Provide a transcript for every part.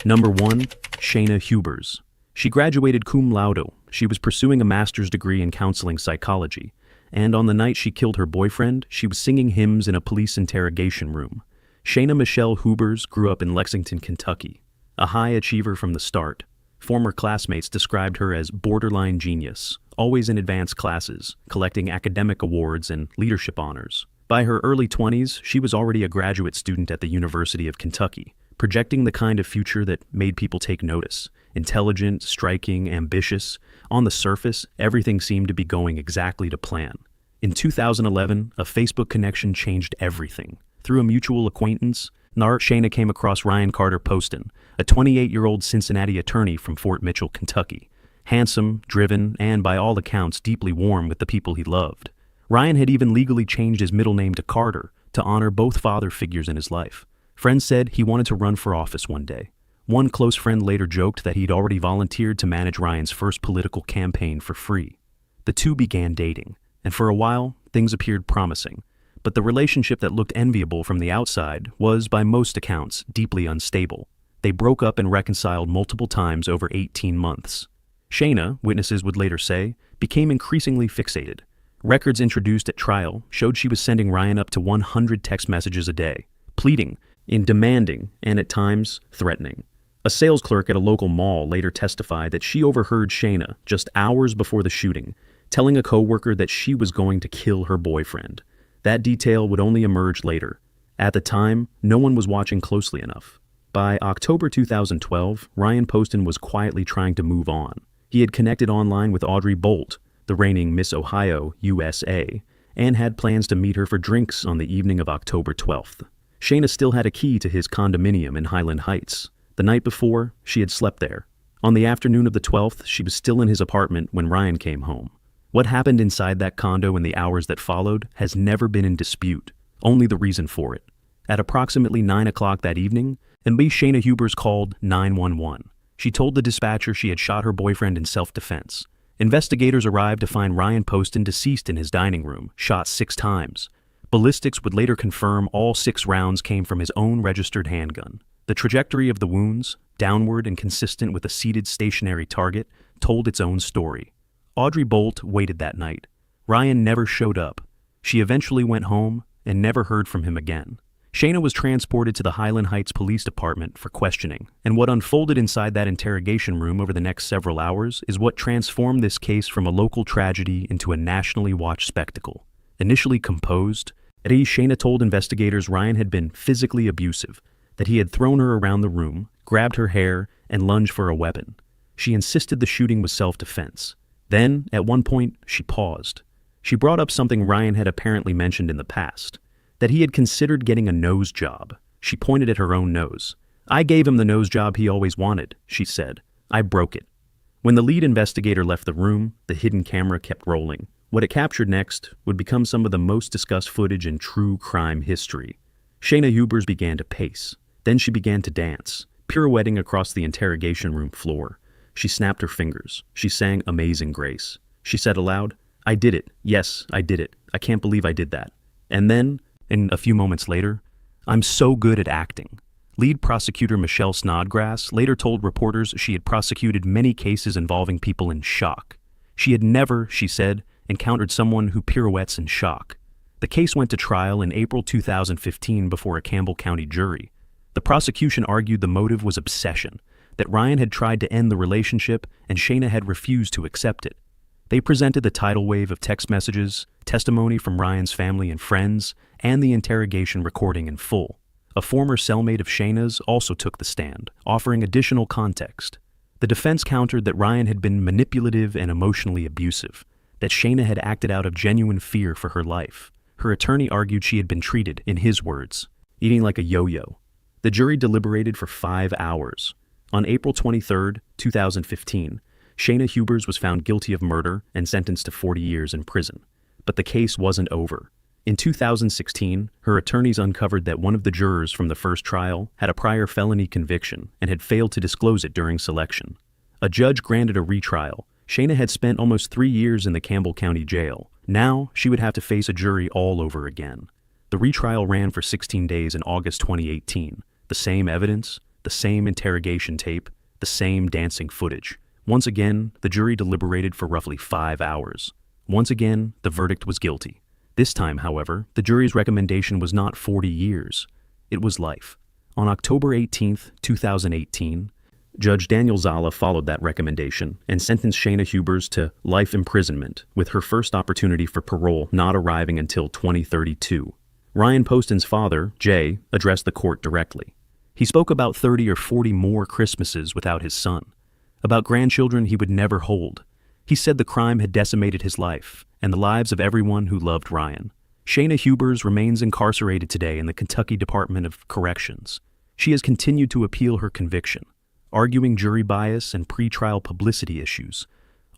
Number 1. Shayna Hubers. She graduated cum laude. She was pursuing a master's degree in counseling psychology, and on the night she killed her boyfriend, she was singing hymns in a police interrogation room. Shayna Michelle Hubers grew up in Lexington, Kentucky. A high achiever from the start, former classmates described her as borderline genius, always in advanced classes, collecting academic awards and leadership honors. By her early 20s, she was already a graduate student at the University of Kentucky, projecting the kind of future that made people take notice. Intelligent, striking, ambitious. On the surface, everything seemed to be going exactly to plan. In 2011, a Facebook connection changed everything. Through a mutual acquaintance, Shayna came across Ryan Carter Poston, a 28-year-old Cincinnati attorney from Fort Mitchell, Kentucky. Handsome, driven, and by all accounts deeply warm with the people he loved. Ryan had even legally changed his middle name to Carter to honor both father figures in his life. Friends said he wanted to run for office one day. One close friend later joked that he'd already volunteered to manage Ryan's first political campaign for free. The two began dating, and for a while, things appeared promising. But the relationship that looked enviable from the outside was, by most accounts, deeply unstable. They broke up and reconciled multiple times over 18 months. Shayna, witnesses would later say, became increasingly fixated. Records introduced at trial showed she was sending Ryan up to 100 text messages a day, pleading, demanding, and at times, threatening. A sales clerk at a local mall later testified that she overheard Shayna, just hours before the shooting, telling a coworker that she was going to kill her boyfriend. That detail would only emerge later. At the time, no one was watching closely enough. By October 2012, Ryan Poston was quietly trying to move on. He had connected online with Audrey Bolt, the reigning Miss Ohio, USA, and had plans to meet her for drinks on the evening of October 12th. Shayna still had a key to his condominium in Highland Heights. The night before, she had slept there. On the afternoon of the 12th, she was still in his apartment when Ryan came home. What happened inside that condo in the hours that followed has never been in dispute, only the reason for it. At approximately 9 o'clock that evening, Shayna Hubers called 911. She told the dispatcher she had shot her boyfriend in self-defense. Investigators arrived to find Ryan Poston deceased in his dining room, shot 6 times. Ballistics would later confirm all 6 rounds came from his own registered handgun. The trajectory of the wounds, downward and consistent with a seated stationary target, told its own story. Audrey Bolt waited that night. Ryan never showed up. She eventually went home and never heard from him again. Shayna was transported to the Highland Heights Police Department for questioning, and what unfolded inside that interrogation room over the next several hours is what transformed this case from a local tragedy into a nationally watched spectacle. Initially composed, Shayna told investigators Ryan had been physically abusive, that he had thrown her around the room, grabbed her hair, and lunged for a weapon. She insisted the shooting was self-defense. Then, at one point, she paused. She brought up something Ryan had apparently mentioned in the past, that he had considered getting a nose job. She pointed at her own nose. "I gave him the nose job he always wanted," she said. "I broke it." When the lead investigator left the room, the hidden camera kept rolling. What it captured next would become some of the most discussed footage in true crime history. Shayna Hubers began to pace. Then she began to dance, pirouetting across the interrogation room floor. She snapped her fingers. She sang Amazing Grace. She said aloud, "I did it. Yes, I did it. I can't believe I did that." And then, a few moments later, "I'm so good at acting." Lead prosecutor Michelle Snodgrass later told reporters she had prosecuted many cases involving people in shock. She had never, she said, encountered someone who pirouettes in shock. The case went to trial in April 2015 before a Campbell County jury. The prosecution argued the motive was obsession, that Ryan had tried to end the relationship and Shayna had refused to accept it. They presented the tidal wave of text messages, testimony from Ryan's family and friends, and the interrogation recording in full. A former cellmate of Shayna's also took the stand, offering additional context. The defense countered that Ryan had been manipulative and emotionally abusive, that Shayna had acted out of genuine fear for her life. Her attorney argued she had been treated, in his words, eating like a yo-yo. The jury deliberated for 5 hours. On April 23, 2015, Shayna Hubers was found guilty of murder and sentenced to 40 years in prison. But the case wasn't over. In 2016, her attorneys uncovered that one of the jurors from the first trial had a prior felony conviction and had failed to disclose it during selection. A judge granted a retrial. Shayna had spent almost 3 years in the Campbell County Jail. Now, she would have to face a jury all over again. The retrial ran for 16 days in August 2018. The same evidence, the same interrogation tape, the same dancing footage. Once again, the jury deliberated for roughly 5 hours. Once again, the verdict was guilty. This time, however, the jury's recommendation was not 40 years. It was life. On October 18, 2018, Judge Daniel Zala followed that recommendation and sentenced Shayna Hubers to life imprisonment, with her first opportunity for parole not arriving until 2032. Ryan Poston's father, Jay, addressed the court directly. He spoke about 30 or 40 more Christmases without his son, about grandchildren he would never hold. He said the crime had decimated his life and the lives of everyone who loved Ryan. Shayna Hubers remains incarcerated today in the Kentucky Department of Corrections. She has continued to appeal her conviction, arguing jury bias and pretrial publicity issues,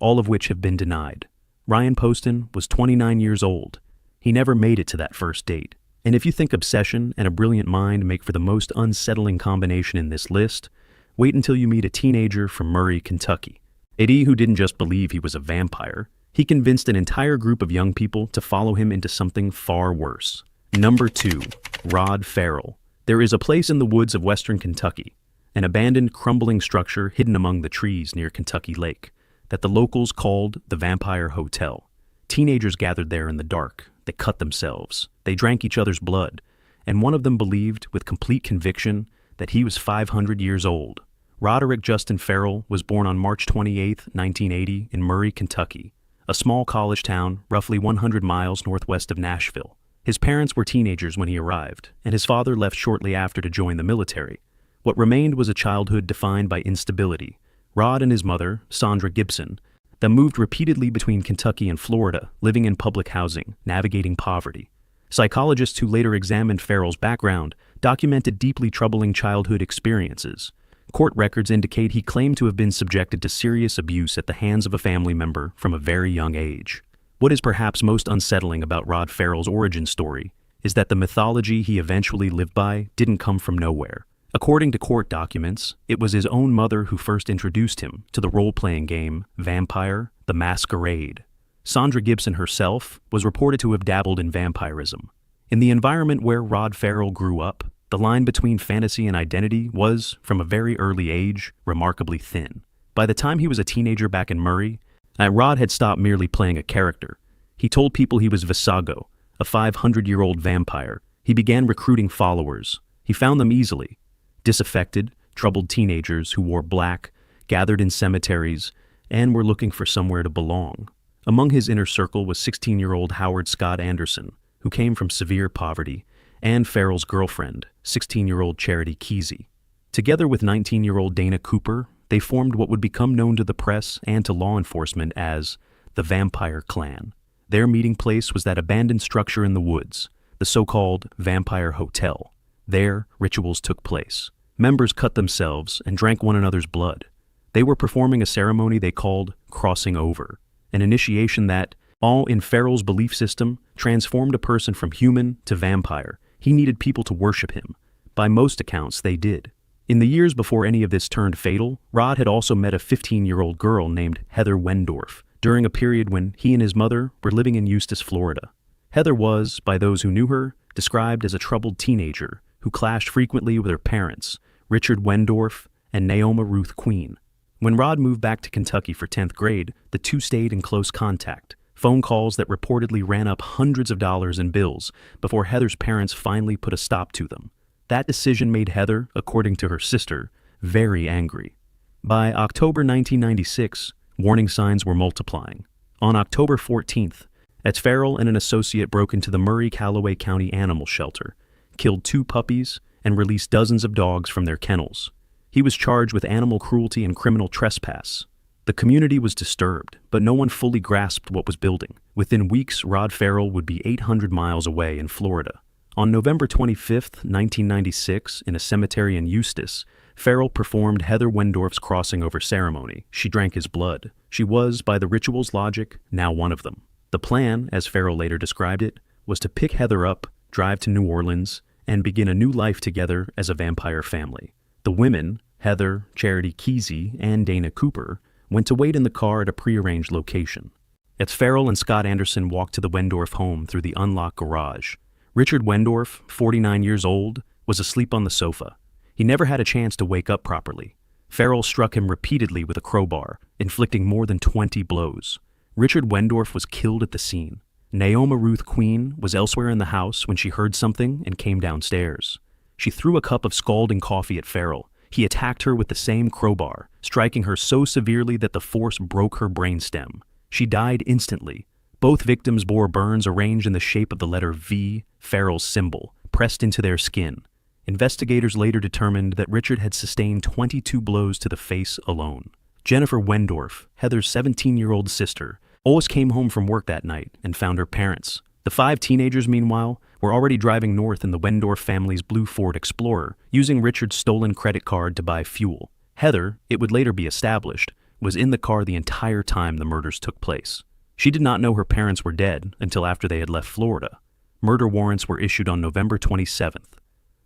all of which have been denied. Ryan Poston was 29 years old. He never made it to that first date. And if you think obsession and a brilliant mind make for the most unsettling combination in this list, wait until you meet a teenager from Murray, Kentucky. Eddie, who didn't just believe he was a vampire, he convinced an entire group of young people to follow him into something far worse. Number 2, Rod Farrell. There is a place in the woods of western Kentucky, an abandoned, crumbling structure hidden among the trees near Kentucky Lake, that the locals called the Vampire Hotel. Teenagers gathered there in the dark. They cut themselves. They drank each other's blood. And one of them believed, with complete conviction, that he was 500 years old. Roderick Justin Farrell was born on March 28, 1980, in Murray, Kentucky, a small college town roughly 100 miles northwest of Nashville. His parents were teenagers when he arrived, and his father left shortly after to join the military. What remained was a childhood defined by instability. Rod and his mother, Sandra Gibson, that moved repeatedly between Kentucky and Florida, living in public housing, navigating poverty. Psychologists who later examined Farrell's background documented deeply troubling childhood experiences. Court records indicate he claimed to have been subjected to serious abuse at the hands of a family member from a very young age. What is perhaps most unsettling about Rod Farrell's origin story is that the mythology he eventually lived by didn't come from nowhere. According to court documents, it was his own mother who first introduced him to the role-playing game Vampire: The Masquerade. Sandra Gibson herself was reported to have dabbled in vampirism. In the environment where Rod Farrell grew up, the line between fantasy and identity was, from a very early age, remarkably thin. By the time he was a teenager back in Murray, Rod had stopped merely playing a character. He told people he was Visago, a 500-year-old vampire. He began recruiting followers. He found them easily. Disaffected, troubled teenagers who wore black, gathered in cemeteries, and were looking for somewhere to belong. Among his inner circle was 16-year-old Howard Scott Anderson, who came from severe poverty, and Farrell's girlfriend, 16-year-old Charity Kesey. Together with 19-year-old Dana Cooper, they formed what would become known to the press and to law enforcement as the Vampire Clan. Their meeting place was that abandoned structure in the woods, the so-called Vampire Hotel. There, rituals took place. Members cut themselves and drank one another's blood. They were performing a ceremony they called crossing over, an initiation that, all in Farrell's belief system, transformed a person from human to vampire. He needed people to worship him. By most accounts, they did. In the years before any of this turned fatal, Rod had also met a 15-year-old girl named Heather Wendorf during a period when he and his mother were living in Eustis, Florida. Heather was, by those who knew her, described as a troubled teenager who clashed frequently with her parents, Richard Wendorf and Naoma Ruth Queen. When Rod moved back to Kentucky for 10th grade, the two stayed in close contact, phone calls that reportedly ran up hundreds of dollars in bills before Heather's parents finally put a stop to them. That decision made Heather, according to her sister, very angry. By October 1996, warning signs were multiplying. On October 14th, Farrell and an associate broke into the Murray-Callaway County Animal Shelter, killed 2 puppies, and released dozens of dogs from their kennels. He was charged with animal cruelty and criminal trespass. The community was disturbed, but no one fully grasped what was building. Within weeks, Rod Farrell would be 800 miles away in Florida. On November 25, 1996, in a cemetery in Eustis, Farrell performed Heather Wendorf's crossing over ceremony. She drank his blood. She was, by the ritual's logic, now one of them. The plan, as Farrell later described it, was to pick Heather up, drive to New Orleans, and begin a new life together as a vampire family. The women, Heather, Charity Kesey, and Dana Cooper, went to wait in the car at a prearranged location. Farrell and Scott Anderson walked to the Wendorf home through the unlocked garage. Richard Wendorf, 49 years old, was asleep on the sofa. He never had a chance to wake up properly. Farrell struck him repeatedly with a crowbar, inflicting more than 20 blows. Richard Wendorf was killed at the scene. Naoma Ruth Queen was elsewhere in the house when she heard something and came downstairs. She threw a cup of scalding coffee at Farrell. He attacked her with the same crowbar, striking her so severely that the force broke her brainstem. She died instantly. Both victims bore burns arranged in the shape of the letter V, Farrell's symbol, pressed into their skin. Investigators later determined that Richard had sustained 22 blows to the face alone. Jennifer Wendorf, Heather's 17-year-old sister, always came home from work that night and found her parents. The 5 teenagers, meanwhile, were already driving north in the Wendorf family's blue Ford Explorer, using Richard's stolen credit card to buy fuel. Heather, it would later be established, was in the car the entire time the murders took place. She did not know her parents were dead until after they had left Florida. Murder warrants were issued on November 27th.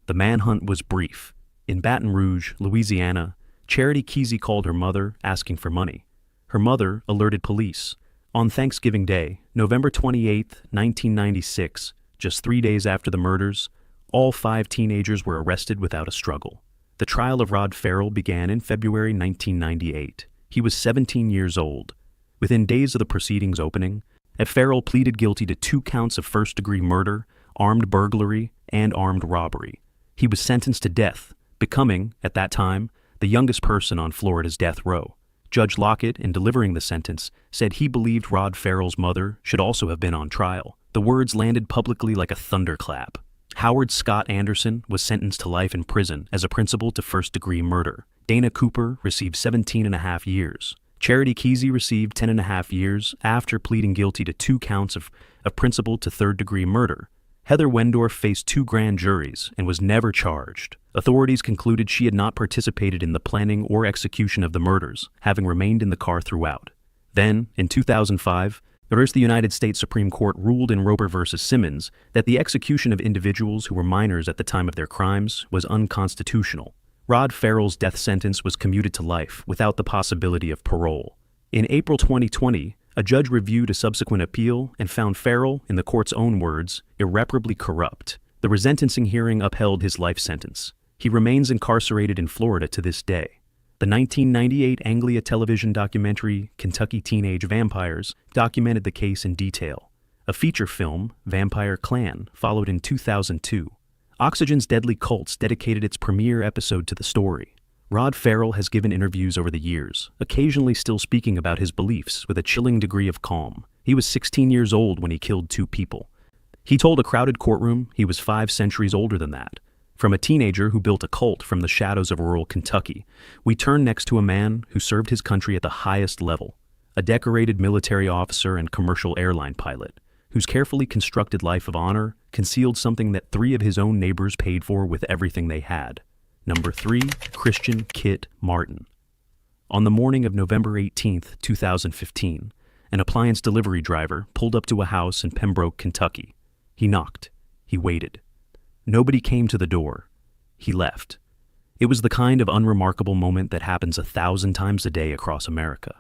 The manhunt was brief. In Baton Rouge, Louisiana, Charity Kesey called her mother asking for money. Her mother alerted police. On Thanksgiving Day, November 28, 1996, just 3 days after the murders, all 5 teenagers were arrested without a struggle. The trial of Rod Farrell began in February 1998. He was 17 years old. Within days of the proceedings opening, Farrell pleaded guilty to 2 counts of first-degree murder, armed burglary, and armed robbery. He was sentenced to death, becoming, at that time, the youngest person on Florida's death row. Judge Lockett, in delivering the sentence, said he believed Rod Farrell's mother should also have been on trial. The words landed publicly like a thunderclap. Howard Scott Anderson was sentenced to life in prison as a principal to first-degree murder. Dana Cooper received 17.5 years. Charity Kesey received 10.5 years after pleading guilty to 2 counts of principal to third-degree murder. Heather Wendorf faced 2 grand juries and was never charged. Authorities concluded she had not participated in the planning or execution of the murders, having remained in the car throughout. Then, in 2005, the United States Supreme Court ruled in Roper v. Simmons that the execution of individuals who were minors at the time of their crimes was unconstitutional. Rod Farrell's death sentence was commuted to life without the possibility of parole. In April 2020, a judge reviewed a subsequent appeal and found Farrell, in the court's own words, irreparably corrupt. The resentencing hearing upheld his life sentence. He remains incarcerated in Florida to this day. The 1998 Anglia television documentary Kentucky Teenage Vampires documented the case in detail. A feature film, Vampire Clan, followed in 2002. Oxygen's Deadly Cults dedicated its premiere episode to the story. Rod Farrell has given interviews over the years, occasionally still speaking about his beliefs with a chilling degree of calm. He was 16 years old when he killed 2 people. He told a crowded courtroom he was 5 centuries older than that. From a teenager who built a cult from the shadows of rural Kentucky, we turn next to a man who served his country at the highest level, a decorated military officer and commercial airline pilot, whose carefully constructed life of honor concealed something that 3 of his own neighbors paid for with everything they had. Number 3, Christian Kit Martin. On the morning of November 18, 2015, an appliance delivery driver pulled up to a house in Pembroke, Kentucky. He knocked. He waited. Nobody came to the door. He left. It was the kind of unremarkable moment that happens 1,000 times a day across America.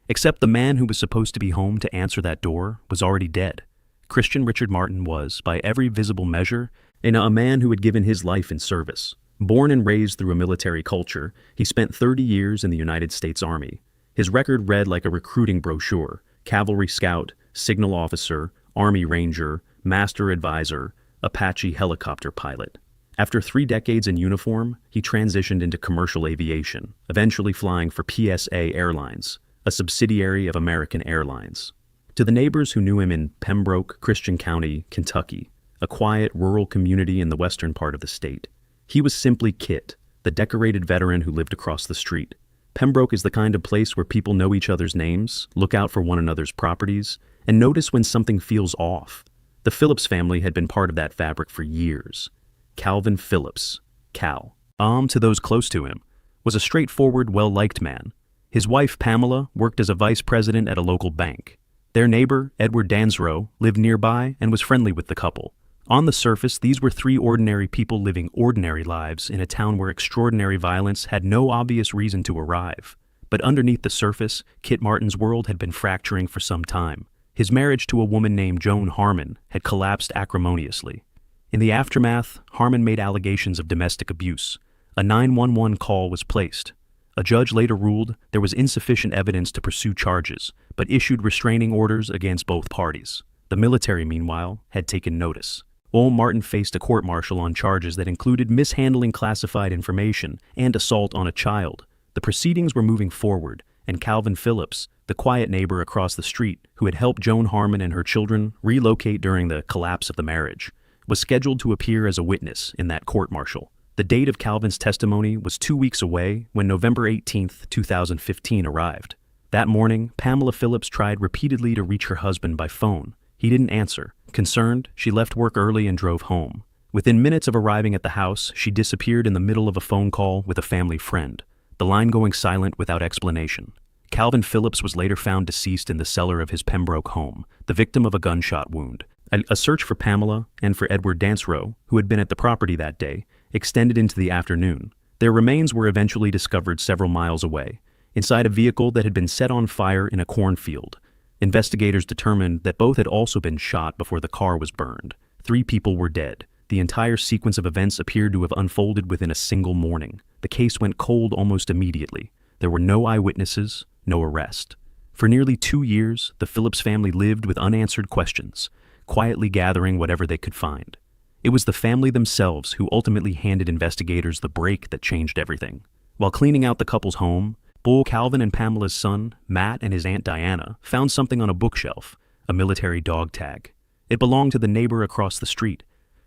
Except the man who was supposed to be home to answer that door was already dead. Christian Richard Martin was, by every visible measure, a man who had given his life in service. Born and raised through a military culture, he spent 30 years in the United States Army. His record read like a recruiting brochure: Cavalry Scout, Signal Officer, Army Ranger, Master Advisor, Apache helicopter pilot. After 3 decades in uniform, he transitioned into commercial aviation, eventually flying for PSA Airlines, a subsidiary of American Airlines. To the neighbors who knew him in Pembroke, Christian County, Kentucky, a quiet rural community in the western part of the state, he was simply Kit, the decorated veteran who lived across the street. Pembroke is the kind of place where people know each other's names, look out for one another's properties, and notice when something feels off. The Phillips family had been part of that fabric for years. Calvin Phillips, Cal, to those close to him, was a straightforward, well-liked man. His wife, Pamela, worked as a vice president at a local bank. Their neighbor, Edward Dansrow, lived nearby and was friendly with the couple. On the surface, these were 3 ordinary people living ordinary lives in a town where extraordinary violence had no obvious reason to arrive. But underneath the surface, Kit Martin's world had been fracturing for some time. His marriage to a woman named Joan Harmon had collapsed acrimoniously. In the aftermath, Harmon made allegations of domestic abuse. A 911 call was placed. A judge later ruled there was insufficient evidence to pursue charges, but issued restraining orders against both parties. The military, meanwhile, had taken notice. Martin faced a court-martial on charges that included mishandling classified information and assault on a child. The proceedings were moving forward, and Calvin Phillips, the quiet neighbor across the street who had helped Joan Harmon and her children relocate during the collapse of the marriage, was scheduled to appear as a witness in that court-martial. The date of Calvin's testimony was 2 weeks away when November 18, 2015 arrived. That morning, Pamela Phillips tried repeatedly to reach her husband by phone. He didn't answer. Concerned, she left work early and drove home. Within minutes of arriving at the house, she disappeared in the middle of a phone call with a family friend, the line going silent without explanation. Calvin Phillips was later found deceased in the cellar of his Pembroke home, the victim of a gunshot wound. A search for Pamela and for Edward Dansereau, who had been at the property that day, extended into the afternoon. Their remains were eventually discovered several miles away, inside a vehicle that had been set on fire in a cornfield. Investigators determined that both had also been shot before the car was burned. 3 people were dead. The entire sequence of events appeared to have unfolded within a single morning. The case went cold almost immediately. There were no eyewitnesses, no arrest. For nearly 2 years, the Phillips family lived with unanswered questions, quietly gathering whatever they could find. It was the family themselves who ultimately handed investigators the break that changed everything. While cleaning out the couple's home, Calvin and Pamela's son, Matt, and his Aunt Diana found something on a bookshelf, a military dog tag. It belonged to the neighbor across the street,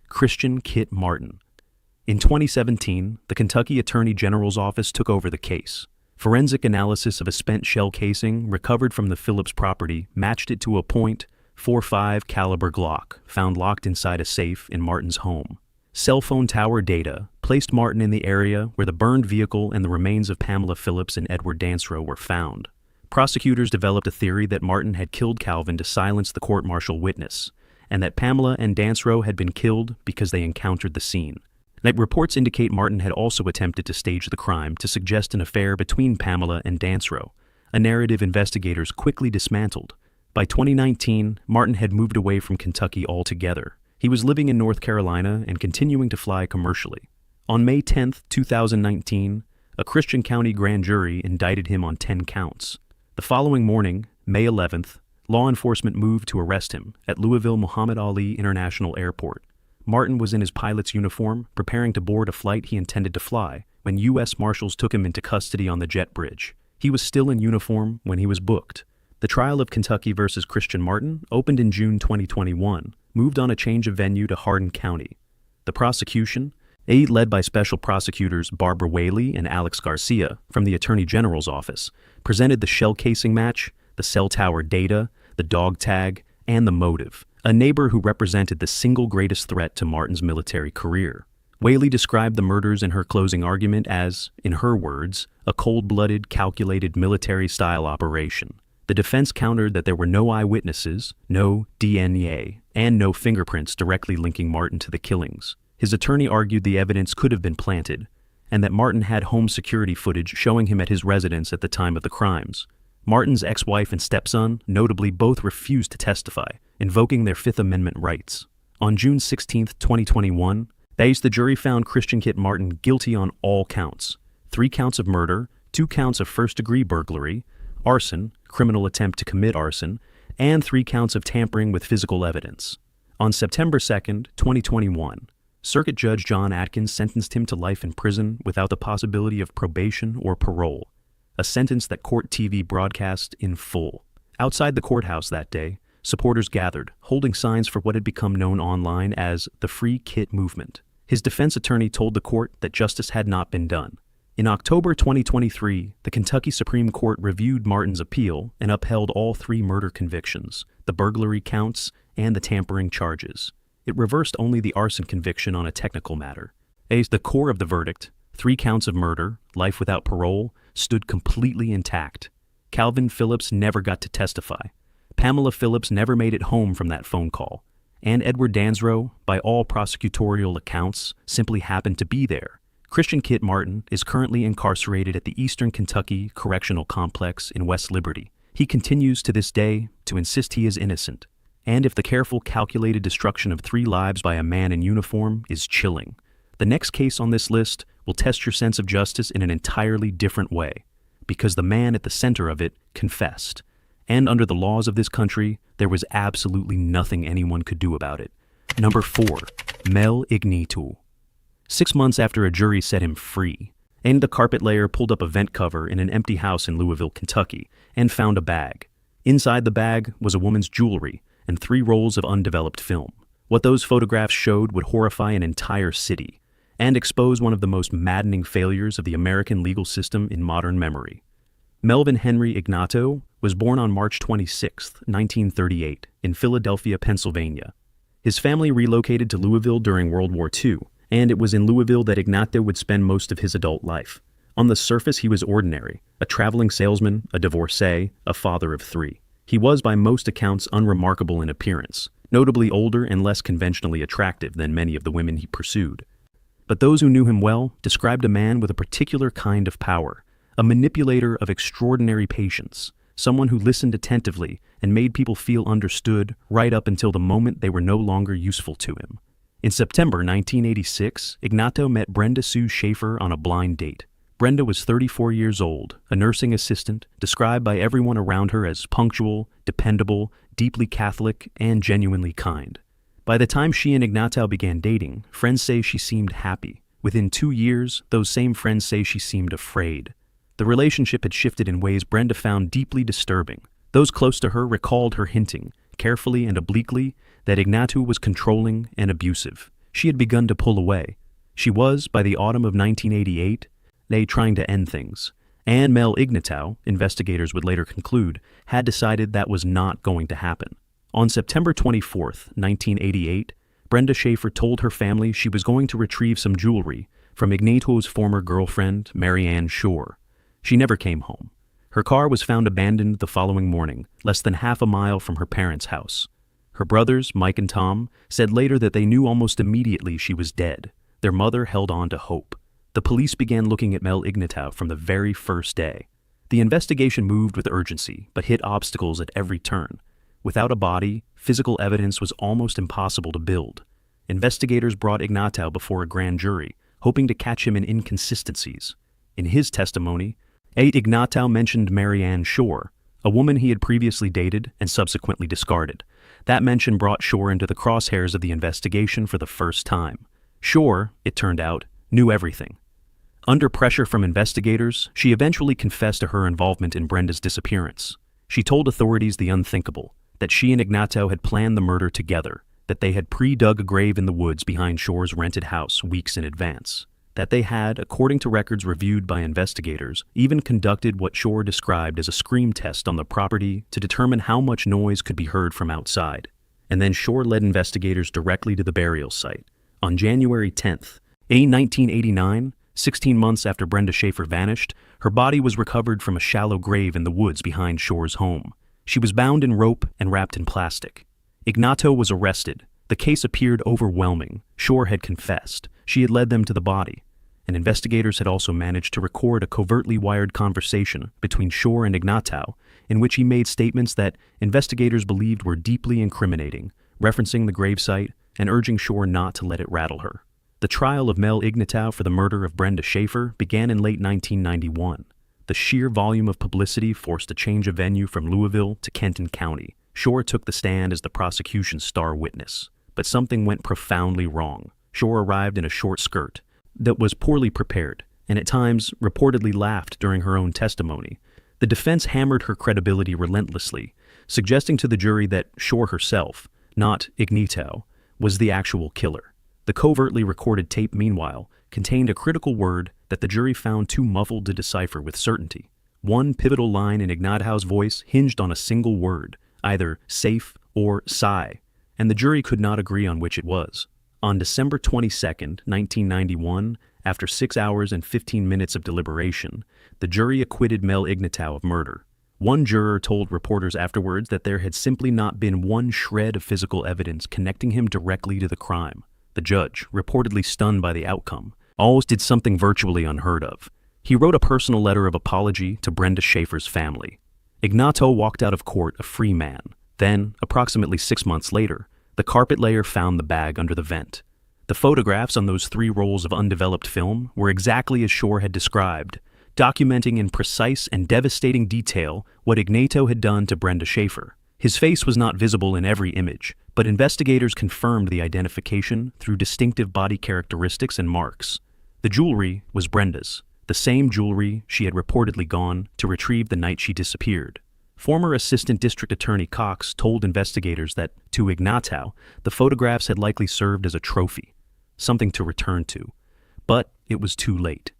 Christian Kit Martin. In 2017, the Kentucky Attorney General's office took over the case. Forensic analysis of a spent shell casing recovered from the Phillips property matched it to a .45 caliber Glock found locked inside a safe in Martin's home. Cell phone tower data placed Martin in the area where the burned vehicle and the remains of Pamela Phillips and Edward Dansereau were found. Prosecutors developed a theory that Martin had killed Calvin to silence the court-martial witness, and that Pamela and Dansereau had been killed because they encountered the scene. Reports indicate Martin had also attempted to stage the crime to suggest an affair between Pamela and Dansereau, a narrative investigators quickly dismantled. By 2019, Martin had moved away from Kentucky altogether. He was living in North Carolina and continuing to fly commercially. On May 10, 2019, a Christian County grand jury indicted him on 10 counts. The following morning, May 11th, law enforcement moved to arrest him at Louisville Muhammad Ali International Airport. Martin was in his pilot's uniform, preparing to board a flight he intended to fly, when U.S. Marshals took him into custody on the jet bridge. He was still in uniform when he was booked. The trial of Kentucky versus Christian Martin opened in June 2021, moved on a change of venue to Hardin County. The prosecution, led by Special Prosecutors Barbara Whaley and Alex Garcia from the Attorney General's office, presented the shell casing match, the cell tower data, the dog tag, and the motive, a neighbor who represented the single greatest threat to Martin's military career. Whaley described the murders in her closing argument as, in her words, a cold-blooded, calculated military-style operation. The defense countered that there were no eyewitnesses, no DNA, and no fingerprints directly linking Martin to the killings. His attorney argued the evidence could have been planted, and that Martin had home security footage showing him at his residence at the time of the crimes. Martin's ex-wife and stepson notably both refused to testify, invoking their Fifth Amendment rights. On June 16, 2021, the jury found Christian Kit Martin guilty on all counts: 3 counts of murder, 2 counts of first-degree burglary, arson, criminal attempt to commit arson, and 3 counts of tampering with physical evidence. On September 2, 2021, Circuit Judge John Atkins sentenced him to life in prison without the possibility of probation or parole, a sentence that Court TV broadcast in full. Outside the courthouse that day, supporters gathered, holding signs for what had become known online as the Free Kit Movement. His defense attorney told the court that justice had not been done. In October 2023, the Kentucky Supreme Court reviewed Martin's appeal and upheld all 3 murder convictions, the burglary counts, and the tampering charges. It reversed only the arson conviction on a technical matter. The core of the verdict, 3 counts of murder, life without parole, stood completely intact. Calvin Phillips never got to testify. Pamela Phillips never made it home from that phone call. And Edward Dansereau, by all prosecutorial accounts, simply happened to be there. Christian Kit Martin is currently incarcerated at the Eastern Kentucky Correctional Complex in West Liberty. He continues to this day to insist he is innocent. And if the careful, calculated destruction of 3 lives by a man in uniform is chilling. The next case on this list will will test your sense of justice in an entirely different way, because the man at the center of it confessed. And under the laws of this country, there was absolutely nothing anyone could do about it. Number 4. Mel Ignatou. 6 months after a jury set him free, and the carpet layer pulled up a vent cover in an empty house in Louisville, Kentucky, and found a bag. Inside the bag was a woman's jewelry and 3 rolls of undeveloped film. What those photographs showed would horrify an entire city and expose one of the most maddening failures of the American legal system in modern memory. Melvin Henry Ignatou was born on March 26, 1938, in Philadelphia, Pennsylvania. His family relocated to Louisville during World War II, and it was in Louisville that Ignatou would spend most of his adult life. On the surface, he was ordinary, a traveling salesman, a divorcee, a father of 3. He was, by most accounts, unremarkable in appearance, notably older and less conventionally attractive than many of the women he pursued. But those who knew him well described a man with a particular kind of power, a manipulator of extraordinary patience, someone who listened attentively and made people feel understood right up until the moment they were no longer useful to him. In September 1986, Ignatou met Brenda Sue Schaefer on a blind date. Brenda was 34 years old, a nursing assistant, described by everyone around her as punctual, dependable, deeply Catholic, and genuinely kind. By the time she and Ignatou began dating, friends say she seemed happy. Within 2 years, those same friends say she seemed afraid. The relationship had shifted in ways Brenda found deeply disturbing. Those close to her recalled her hinting, carefully and obliquely, that Ignatou was controlling and abusive. She had begun to pull away. She was, by the autumn of 1988, trying to end things. And Mel Ignatou, investigators would later conclude, had decided that was not going to happen. On September 24, 1988, Brenda Schaefer told her family she was going to retrieve some jewelry from Ignatou's former girlfriend, Marianne Shore. She never came home. Her car was found abandoned the following morning, less than half a mile from her parents' house. Her brothers, Mike and Tom, said later that they knew almost immediately she was dead. Their mother held on to hope. The police began looking at Mel Ignatou from the very first day. The investigation moved with urgency, but hit obstacles at every turn. Without a body, physical evidence was almost impossible to build. Investigators brought Ignatou before a grand jury, hoping to catch him in inconsistencies. In his testimony, Ignatou mentioned Marianne Shore, a woman he had previously dated and subsequently discarded. That mention brought Shore into the crosshairs of the investigation for the first time. Shore, it turned out, knew everything. Under pressure from investigators, she eventually confessed to her involvement in Brenda's disappearance. She told authorities the unthinkable, that she and Ignatou had planned the murder together, that they had pre-dug a grave in the woods behind Shore's rented house weeks in advance, that they had, according to records reviewed by investigators, even conducted what Shore described as a scream test on the property to determine how much noise could be heard from outside. And then Shore led investigators directly to the burial site. On January 10th, 1989, 16 months after Brenda Schaefer vanished, her body was recovered from a shallow grave in the woods behind Shore's home. She was bound in rope and wrapped in plastic. Ignatou was arrested. The case appeared overwhelming. Shore had confessed. She had led them to the body. And investigators had also managed to record a covertly wired conversation between Shore and Ignatou, in which he made statements that investigators believed were deeply incriminating, referencing the gravesite and urging Shore not to let it rattle her. The trial of Mel Ignatou for the murder of Brenda Schaefer began in late 1991. The sheer volume of publicity forced a change of venue from Louisville to Kenton County. Shore took the stand as the prosecution's star witness. But something went profoundly wrong. Shore arrived in a short skirt that was poorly prepared, and at times reportedly laughed during her own testimony. The defense hammered her credibility relentlessly, suggesting to the jury that Shore herself, not Ignatou, was the actual killer. The covertly recorded tape, meanwhile, contained a critical word that the jury found too muffled to decipher with certainty. One pivotal line in Ignatou's voice hinged on a single word, either safe or sigh, and the jury could not agree on which it was. On December 22, 1991, after 6 hours and 15 minutes of deliberation, the jury acquitted Mel Ignatou of murder. One juror told reporters afterwards that there had simply not been one shred of physical evidence connecting him directly to the crime. The judge, reportedly stunned by the outcome, always did something virtually unheard of. He wrote a personal letter of apology to Brenda Schaefer's family. Ignatou walked out of court a free man. Then, approximately 6 months later, the carpet layer found the bag under the vent. The photographs on those 3 rolls of undeveloped film were exactly as Shore had described, documenting in precise and devastating detail what Ignato had done to Brenda Schaefer. His face was not visible in every image, but investigators confirmed the identification through distinctive body characteristics and marks. The jewelry was Brenda's, the same jewelry she had reportedly gone to retrieve the night she disappeared. Former Assistant District Attorney Cox told investigators that, to Ignato, the photographs had likely served as a trophy, something to return to. But it was too late.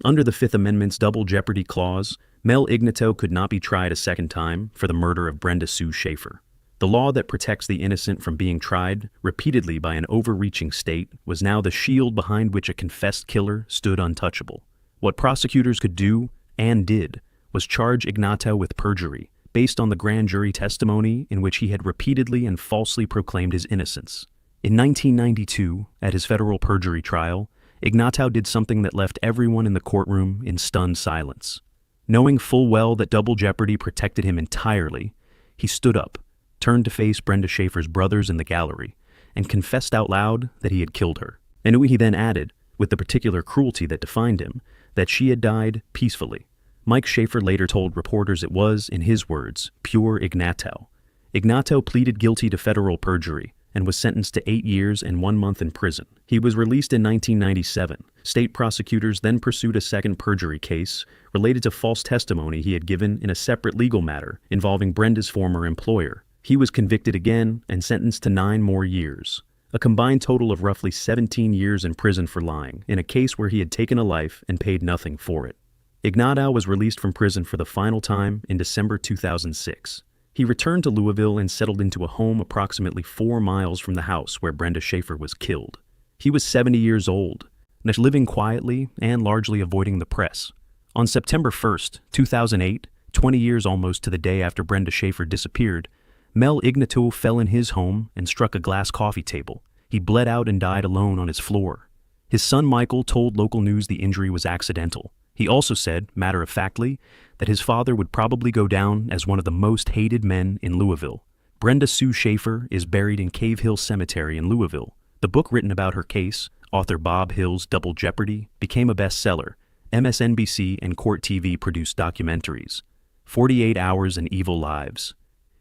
Under the Fifth Amendment's double jeopardy clause, Mel Ignato could not be tried a second time for the murder of Brenda Sue Schaefer. The law that protects the innocent from being tried repeatedly by an overreaching state was now the shield behind which a confessed killer stood untouchable. What prosecutors could do, and did, was charge Ignato with perjury, based on the grand jury testimony in which he had repeatedly and falsely proclaimed his innocence. In 1992, at his federal perjury trial, Ignato did something that left everyone in the courtroom in stunned silence. Knowing full well that double jeopardy protected him entirely, he stood up, turned to face Brenda Schaefer's brothers in the gallery, and confessed out loud that he had killed her. And he then added, with the particular cruelty that defined him, that she had died peacefully. Mike Schaefer later told reporters it was, in his words, pure Ignato. Ignato pleaded guilty to federal perjury and was sentenced to 8 years and 1 month in prison. He was released in 1997. State prosecutors then pursued a second perjury case related to false testimony he had given in a separate legal matter involving Brenda's former employer. He was convicted again and sentenced to 9 more years, a combined total of roughly 17 years in prison for lying, in a case where he had taken a life and paid nothing for it. Ignato was released from prison for the final time in December 2006. He returned to Louisville and settled into a home approximately 4 miles from the house where Brenda Schaefer was killed. He was 70 years old, living quietly and largely avoiding the press. On September 1st, 2008, 20 years almost to the day after Brenda Schaefer disappeared, Mel Ignato fell in his home and struck a glass coffee table. He bled out and died alone on his floor. His son Michael told local news the injury was accidental. He also said, matter-of-factly, that his father would probably go down as one of the most hated men in Louisville. Brenda Sue Schaefer is buried in Cave Hill Cemetery in Louisville. The book written about her case, author Bob Hill's Double Jeopardy, became a bestseller. MSNBC and Court TV produced documentaries, 48 Hours and Evil Lives.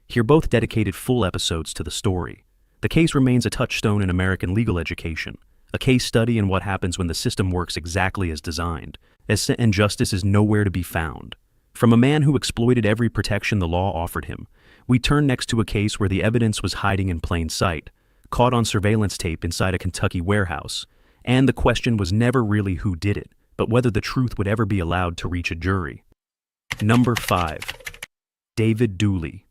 Here both dedicated full episodes to the story. The case remains a touchstone in American legal education, a case study in what happens when the system works exactly as designed, and justice is nowhere to be found. From a man who exploited every protection the law offered him, we turn next to a case where the evidence was hiding in plain sight, caught on surveillance tape inside a Kentucky warehouse, and the question was never really who did it, but whether the truth would ever be allowed to reach a jury. Number 5. David Dooley.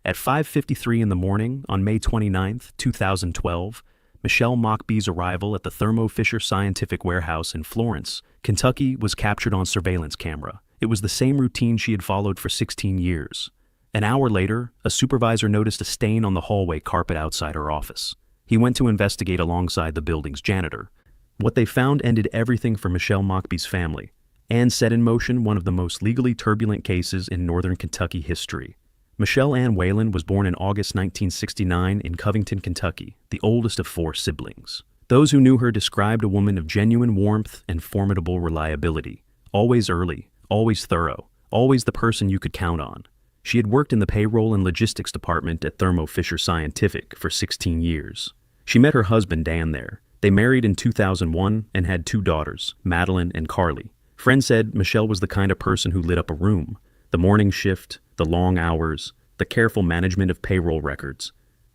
At 5:53 in the morning on May 29, 2012, Michelle Mockbee's arrival at the Thermo Fisher Scientific Warehouse in Florence, Kentucky, was captured on surveillance camera. It was the same routine she had followed for 16 years. An hour later, a supervisor noticed a stain on the hallway carpet outside her office. He went to investigate alongside the building's janitor. What they found ended everything for Michelle Mockbee's family, and set in motion one of the most legally turbulent cases in northern Kentucky history. Michelle Ann Whalen was born in August 1969 in Covington, Kentucky, the oldest of 4 siblings. Those who knew her described a woman of genuine warmth and formidable reliability. Always early, always thorough, always the person you could count on. She had worked in the payroll and logistics department at Thermo Fisher Scientific for 16 years. She met her husband Dan there. They married in 2001 and had 2 daughters, Madeline and Carly. Friends said Michelle was the kind of person who lit up a room. The morning shift, the long hours, the careful management of payroll records.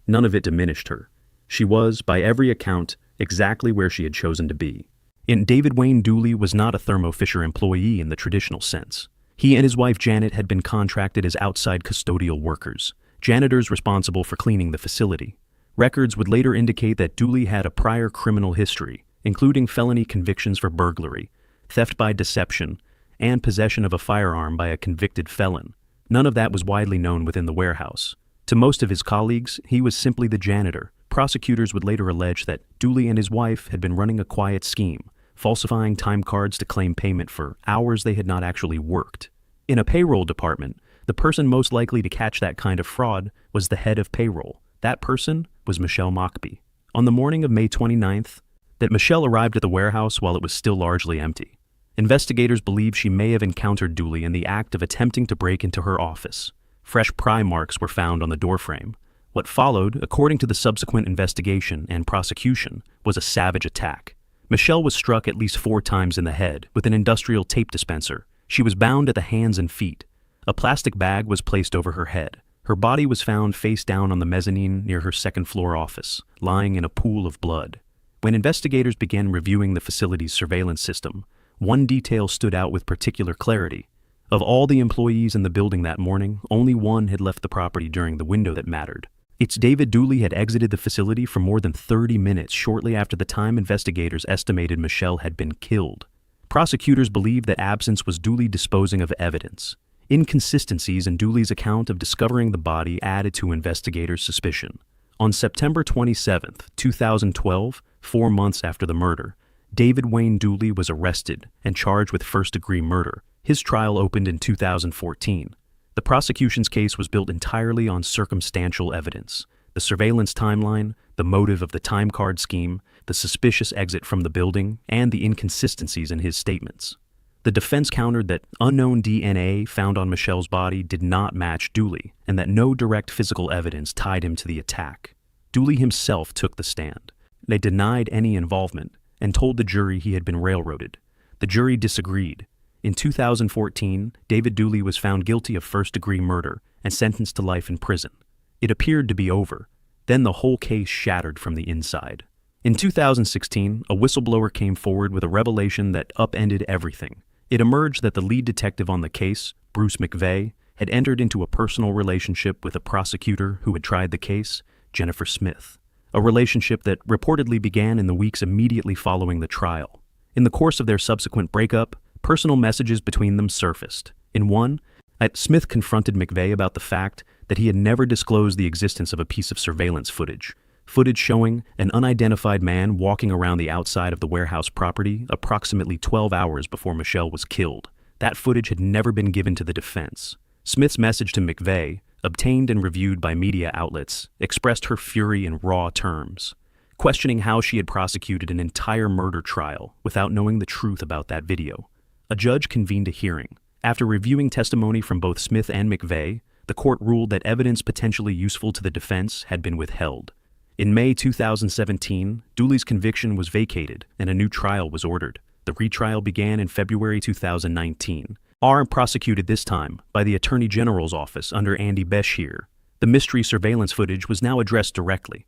None of it diminished her. She was, by every account, exactly where she had chosen to be. And David Wayne Dooley was not a Thermo Fisher employee in the traditional sense. He and his wife Janet had been contracted as outside custodial workers, janitors responsible for cleaning the facility. Records would later indicate that Dooley had a prior criminal history, including felony convictions for burglary, theft by deception, and possession of a firearm by a convicted felon. None of that was widely known within the warehouse. To most of his colleagues, he was simply the janitor. Prosecutors would later allege that Dooley and his wife had been running a quiet scheme, falsifying time cards to claim payment for hours they had not actually worked. In a payroll department, the person most likely to catch that kind of fraud was the head of payroll. That person was Michelle Mockbee. On the morning of May 29th, that Michelle arrived at the warehouse while it was still largely empty. Investigators believe she may have encountered Dooley in the act of attempting to break into her office. Fresh pry marks were found on the doorframe. What followed, according to the subsequent investigation and prosecution, was a savage attack. Michelle was struck at least 4 times in the head with an industrial tape dispenser. She was bound at the hands and feet. A plastic bag was placed over her head. Her body was found face down on the mezzanine near her second-floor office, lying in a pool of blood. When investigators began reviewing the facility's surveillance system, one detail stood out with particular clarity. Of all the employees in the building that morning, only one had left the property during the window that mattered. It's David Dooley had exited the facility for more than 30 minutes shortly after the time investigators estimated Michelle had been killed. Prosecutors believed that absence was Dooley disposing of evidence. Inconsistencies in Dooley's account of discovering the body added to investigators' suspicion. On September 27, 2012, 4 months after the murder, David Wayne Dooley was arrested and charged with first-degree murder. His trial opened in 2014. The prosecution's case was built entirely on circumstantial evidence: the surveillance timeline, the motive of the time card scheme, the suspicious exit from the building, and the inconsistencies in his statements. The defense countered that unknown DNA found on Michelle's body did not match Dooley, and that no direct physical evidence tied him to the attack. Dooley himself took the stand. They denied any involvement and told the jury he had been railroaded. The jury disagreed. In 2014, David Dooley was found guilty of first-degree murder and sentenced to life in prison. It appeared to be over. Then the whole case shattered from the inside. In 2016, a whistleblower came forward with a revelation that upended everything. It emerged that the lead detective on the case, Bruce McVeigh, had entered into a personal relationship with a prosecutor who had tried the case, Jennifer Smith. A relationship that reportedly began in the weeks immediately following the trial. In the course of their subsequent breakup, personal messages between them surfaced. In one, Smith confronted McVeigh about the fact that he had never disclosed the existence of a piece of surveillance footage showing an unidentified man walking around the outside of the warehouse property approximately 12 hours before Michelle was killed. That footage had never been given to the defense. Smith's message to McVeigh, obtained and reviewed by media outlets, expressed her fury in raw terms, questioning how she had prosecuted an entire murder trial without knowing the truth about that video. A judge convened a hearing. After reviewing testimony from both Smith and McVeigh, the court ruled that evidence potentially useful to the defense had been withheld. In May 2017, Dooley's conviction was vacated and a new trial was ordered. The retrial began in February 2019. Prosecuted this time by the Attorney General's office under Andy Beshear. The mystery surveillance footage was now addressed directly.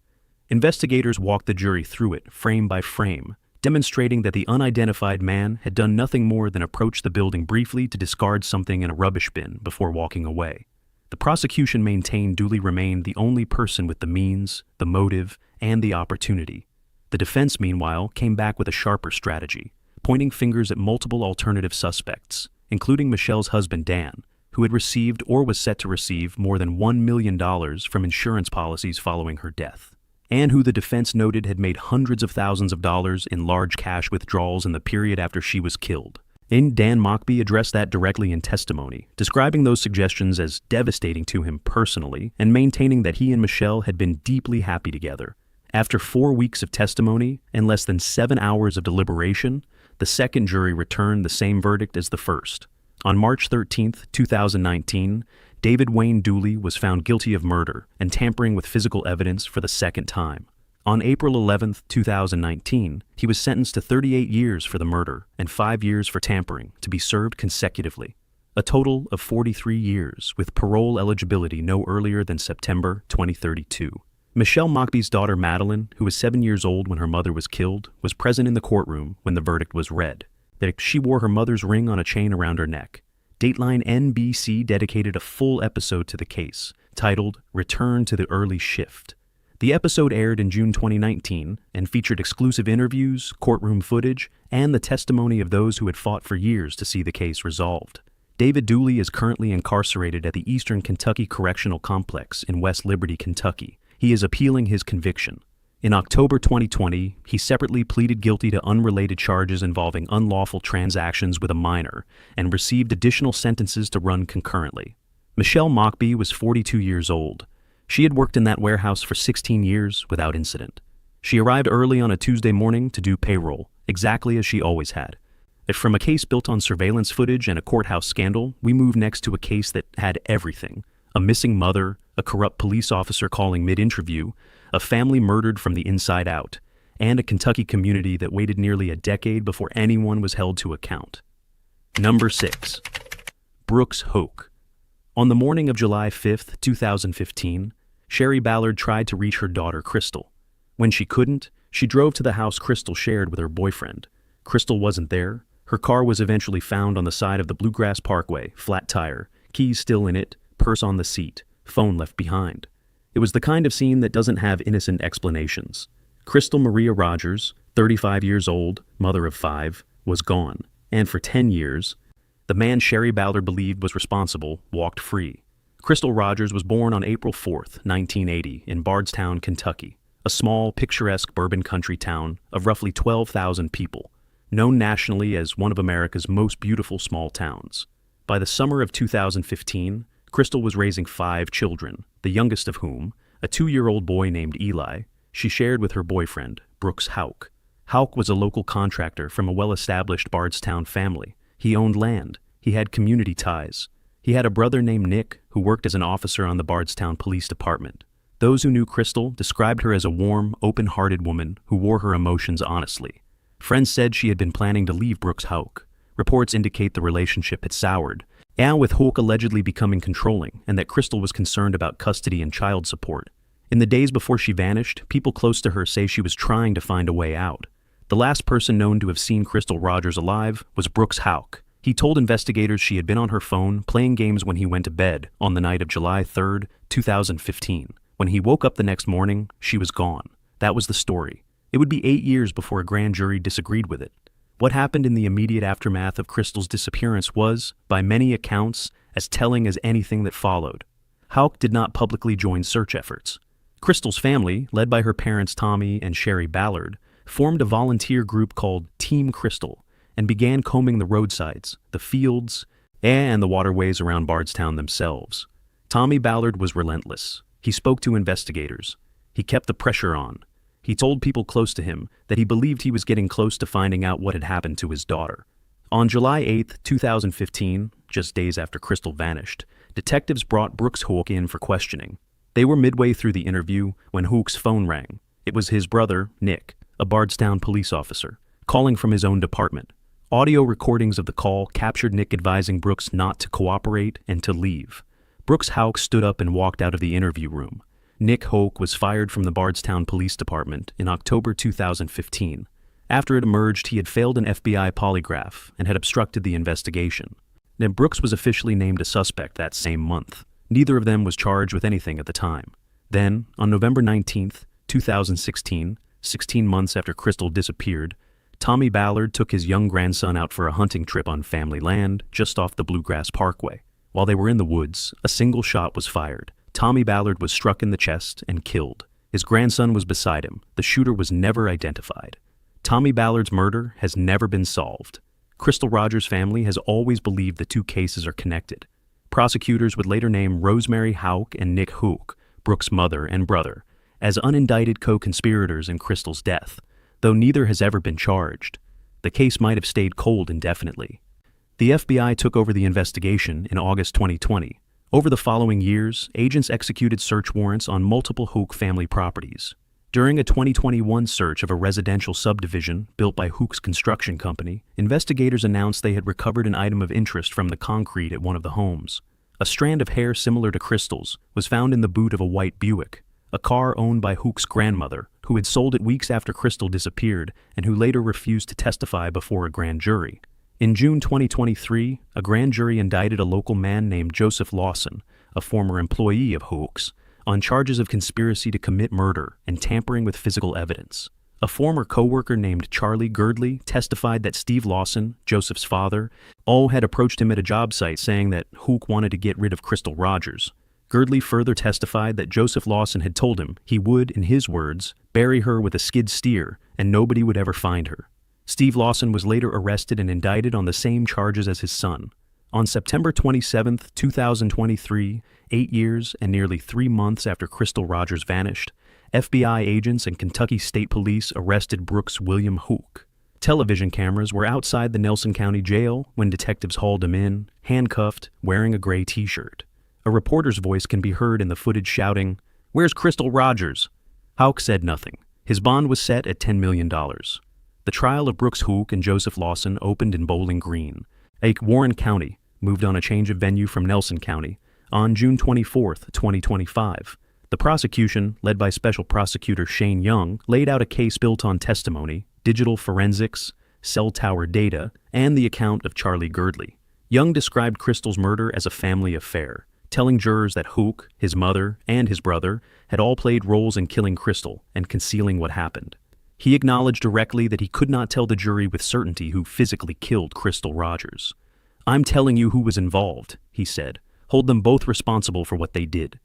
Investigators walked the jury through it, frame by frame, demonstrating that the unidentified man had done nothing more than approach the building briefly to discard something in a rubbish bin before walking away. The prosecution maintained Dooley remained the only person with the means, the motive, and the opportunity. The defense, meanwhile, came back with a sharper strategy, pointing fingers at multiple alternative suspects, including Michelle's husband Dan, who had received or was set to receive more than $1 million from insurance policies following her death, and who the defense noted had made hundreds of thousands of dollars in large cash withdrawals in the period after she was killed. Dan Mockbee addressed that directly in testimony, describing those suggestions as devastating to him personally and maintaining that he and Michelle had been deeply happy together. After 4 weeks of testimony and less than 7 hours of deliberation, the second jury returned the same verdict as the first. On March 13, 2019, David Wayne Dooley was found guilty of murder and tampering with physical evidence for the second time. On April 11, 2019, he was sentenced to 38 years for the murder and 5 years for tampering, to be served consecutively. A total of 43 years, with parole eligibility no earlier than September 2032. Michelle Mockbee's daughter Madeline, who was 7 years old when her mother was killed, was present in the courtroom when the verdict was read. That she wore her mother's ring on a chain around her neck. Dateline NBC dedicated a full episode to the case, titled Return to the Early Shift. The episode aired in June 2019 and featured exclusive interviews, courtroom footage, and the testimony of those who had fought for years to see the case resolved. David Dooley is currently incarcerated at the Eastern Kentucky Correctional Complex in West Liberty, Kentucky. He is appealing his conviction. In October 2020, he separately pleaded guilty to unrelated charges involving unlawful transactions with a minor and received additional sentences to run concurrently. Michelle Mockbee was 42 years old. She had worked in that warehouse for 16 years without incident. She arrived early on a Tuesday morning to do payroll, exactly as she always had. If from a case built on surveillance footage and a courthouse scandal, we move next to a case that had everything. A missing mother, a corrupt police officer calling mid-interview, a family murdered from the inside out, and a Kentucky community that waited nearly a decade before anyone was held to account. Number 6. Brooks Hoke. On the morning of July 5, 2015, Sherry Ballard tried to reach her daughter Crystal. When she couldn't, she drove to the house Crystal shared with her boyfriend. Crystal wasn't there. Her car was eventually found on the side of the Bluegrass Parkway, flat tire, keys still in it, purse on the seat, phone left behind. It was the kind of scene that doesn't have innocent explanations. Crystal Maria Rogers, 35 years old, mother of 5, was gone, and for 10 years, the man Sherry Ballard believed was responsible walked free. Crystal Rogers was born on April 4, 1980, in Bardstown, Kentucky, a small, picturesque bourbon country town of roughly 12,000 people, known nationally as one of America's most beautiful small towns. By the summer of 2015, Crystal was raising 5 children, the youngest of whom, a 2-year-old boy named Eli, she shared with her boyfriend, Brooks Hoke. Hoke was a local contractor from a well-established Bardstown family. He owned land. He had community ties. He had a brother named Nick who worked as an officer on the Bardstown Police Department. Those who knew Crystal described her as a warm, open-hearted woman who wore her emotions honestly. Friends said she had been planning to leave Brooks Hoke. Reports indicate the relationship had soured, and with Hoke allegedly becoming controlling, and that Crystal was concerned about custody and child support. In the days before she vanished, people close to her say she was trying to find a way out. The last person known to have seen Crystal Rogers alive was Brooks Hoke. He told investigators she had been on her phone playing games when he went to bed on the night of July 3, 2015. When he woke up the next morning, she was gone. That was the story. It would be 8 years before a grand jury disagreed with it. What happened in the immediate aftermath of Crystal's disappearance was, by many accounts, as telling as anything that followed. Hoke did not publicly join search efforts. Crystal's family, led by her parents Tommy and Sherry Ballard, formed a volunteer group called Team Crystal and began combing the roadsides, the fields, and the waterways around Bardstown themselves. Tommy Ballard was relentless. He spoke to investigators. He kept the pressure on. He told people close to him that he believed he was getting close to finding out what had happened to his daughter. On July 8, 2015, just days after Crystal vanished, detectives brought Brooks Hoke in for questioning. They were midway through the interview when Hoke's phone rang. It was his brother, Nick, a Bardstown police officer, calling from his own department. Audio recordings of the call captured Nick advising Brooks not to cooperate and to leave. Brooks Hoke stood up and walked out of the interview room. Nick Hoke was fired from the Bardstown Police Department in October 2015. After it emerged he had failed an FBI polygraph and had obstructed the investigation. Then Brooks was officially named a suspect that same month. Neither of them was charged with anything at the time. Then, on November 19, 2016, 16 months after Crystal disappeared, Tommy Ballard took his young grandson out for a hunting trip on family land just off the Bluegrass Parkway. While they were in the woods, a single shot was fired. Tommy Ballard was struck in the chest and killed. His grandson was beside him. The shooter was never identified. Tommy Ballard's murder has never been solved. Crystal Rogers' family has always believed the two cases are connected. Prosecutors would later name Rosemary Hoke and Nick Hoke, Brooks' mother and brother, as unindicted co-conspirators in Crystal's death, though neither has ever been charged. The case might have stayed cold indefinitely. The FBI took over the investigation in August 2020. Over the following years, agents executed search warrants on multiple Hoke family properties. During a 2021 search of a residential subdivision built by Hoke's construction company, investigators announced they had recovered an item of interest from the concrete at one of the homes. A strand of hair similar to Crystal's was found in the boot of a white Buick, a car owned by Hoke's grandmother, who had sold it weeks after Crystal disappeared and who later refused to testify before a grand jury. In June 2023, a grand jury indicted a local man named Joseph Lawson, a former employee of Hoke's, on charges of conspiracy to commit murder and tampering with physical evidence. A former co-worker named Charlie Girdley testified that Steve Lawson, Joseph's father, had approached him at a job site saying that Hoke wanted to get rid of Crystal Rogers. Girdley further testified that Joseph Lawson had told him he would, in his words, bury her with a skid steer and nobody would ever find her. Steve Lawson was later arrested and indicted on the same charges as his son. On September 27, 2023, 8 years and nearly 3 months after Crystal Rogers vanished, FBI agents and Kentucky State Police arrested Brooks William Hook. Television cameras were outside the Nelson County Jail when detectives hauled him in, handcuffed, wearing a gray t-shirt. A reporter's voice can be heard in the footage shouting, "Where's Crystal Rogers?" Houk said nothing. His bond was set at $10 million. The trial of Brooks Hook and Joseph Lawson opened in Bowling Green. Warren County moved on a change of venue from Nelson County on June 24, 2025. The prosecution, led by Special Prosecutor Shane Young, laid out a case built on testimony, digital forensics, cell tower data, and the account of Charlie Girdley. Young described Crystal's murder as a family affair, telling jurors that Hook, his mother, and his brother had all played roles in killing Crystal and concealing what happened. He acknowledged directly that he could not tell the jury with certainty who physically killed Crystal Rogers. "I'm telling you who was involved," he said. "Hold them both responsible for what they did."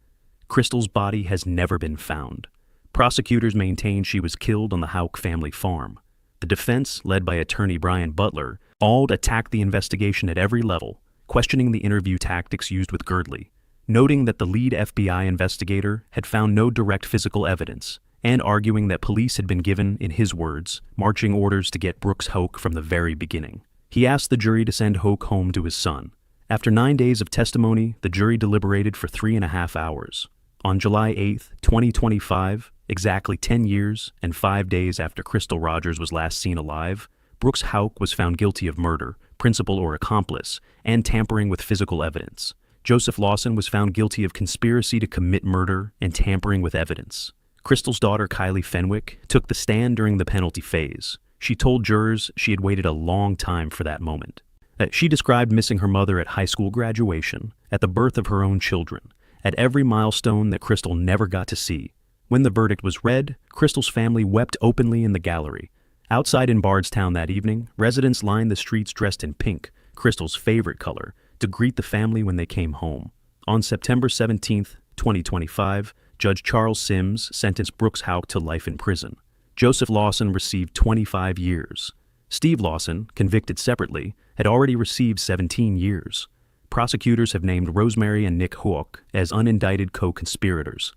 Crystal's body has never been found. Prosecutors maintain she was killed on the Houk family farm. The defense, led by attorney Brian Butler, all attacked the investigation at every level, questioning the interview tactics used with Girdley, noting that the lead FBI investigator had found no direct physical evidence, and arguing that police had been given, in his words, marching orders to get Brooks Houk from the very beginning. He asked the jury to send Houk home to his son. After 9 days of testimony, the jury deliberated for 3.5 hours. On July 8, 2025, exactly 10 years and 5 days after Crystal Rogers was last seen alive, Brooks Houk was found guilty of murder, principal or accomplice, and tampering with physical evidence. Joseph Lawson was found guilty of conspiracy to commit murder and tampering with evidence. Crystal's daughter, Kylie Fenwick, took the stand during the penalty phase. She told jurors she had waited a long time for that moment. She described missing her mother at high school graduation, at the birth of her own children, at every milestone that Crystal never got to see. When the verdict was read, Crystal's family wept openly in the gallery. Outside in Bardstown that evening, residents lined the streets dressed in pink, Crystal's favorite color, to greet the family when they came home. On September 17, 2025, Judge Charles Sims sentenced Brooks Houk to life in prison. Joseph Lawson received 25 years. Steve Lawson, convicted separately, had already received 17 years. Prosecutors have named Rosemary and Nick Hook as unindicted co-conspirators.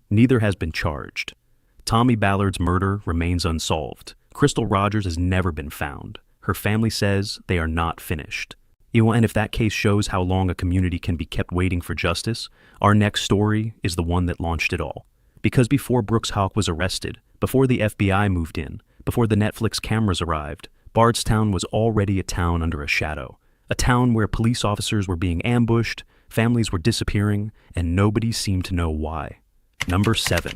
Neither has been charged. Tommy Ballard's murder remains unsolved. Crystal Rogers has never been found. Her family says they are not finished. And if that case shows how long a community can be kept waiting for justice, our next story is the one that launched it all. Because before Brooks Houk was arrested, before the FBI moved in, before the Netflix cameras arrived, Bardstown was already a town under a shadow. A town where police officers were being ambushed, families were disappearing, and nobody seemed to know why. Number 7.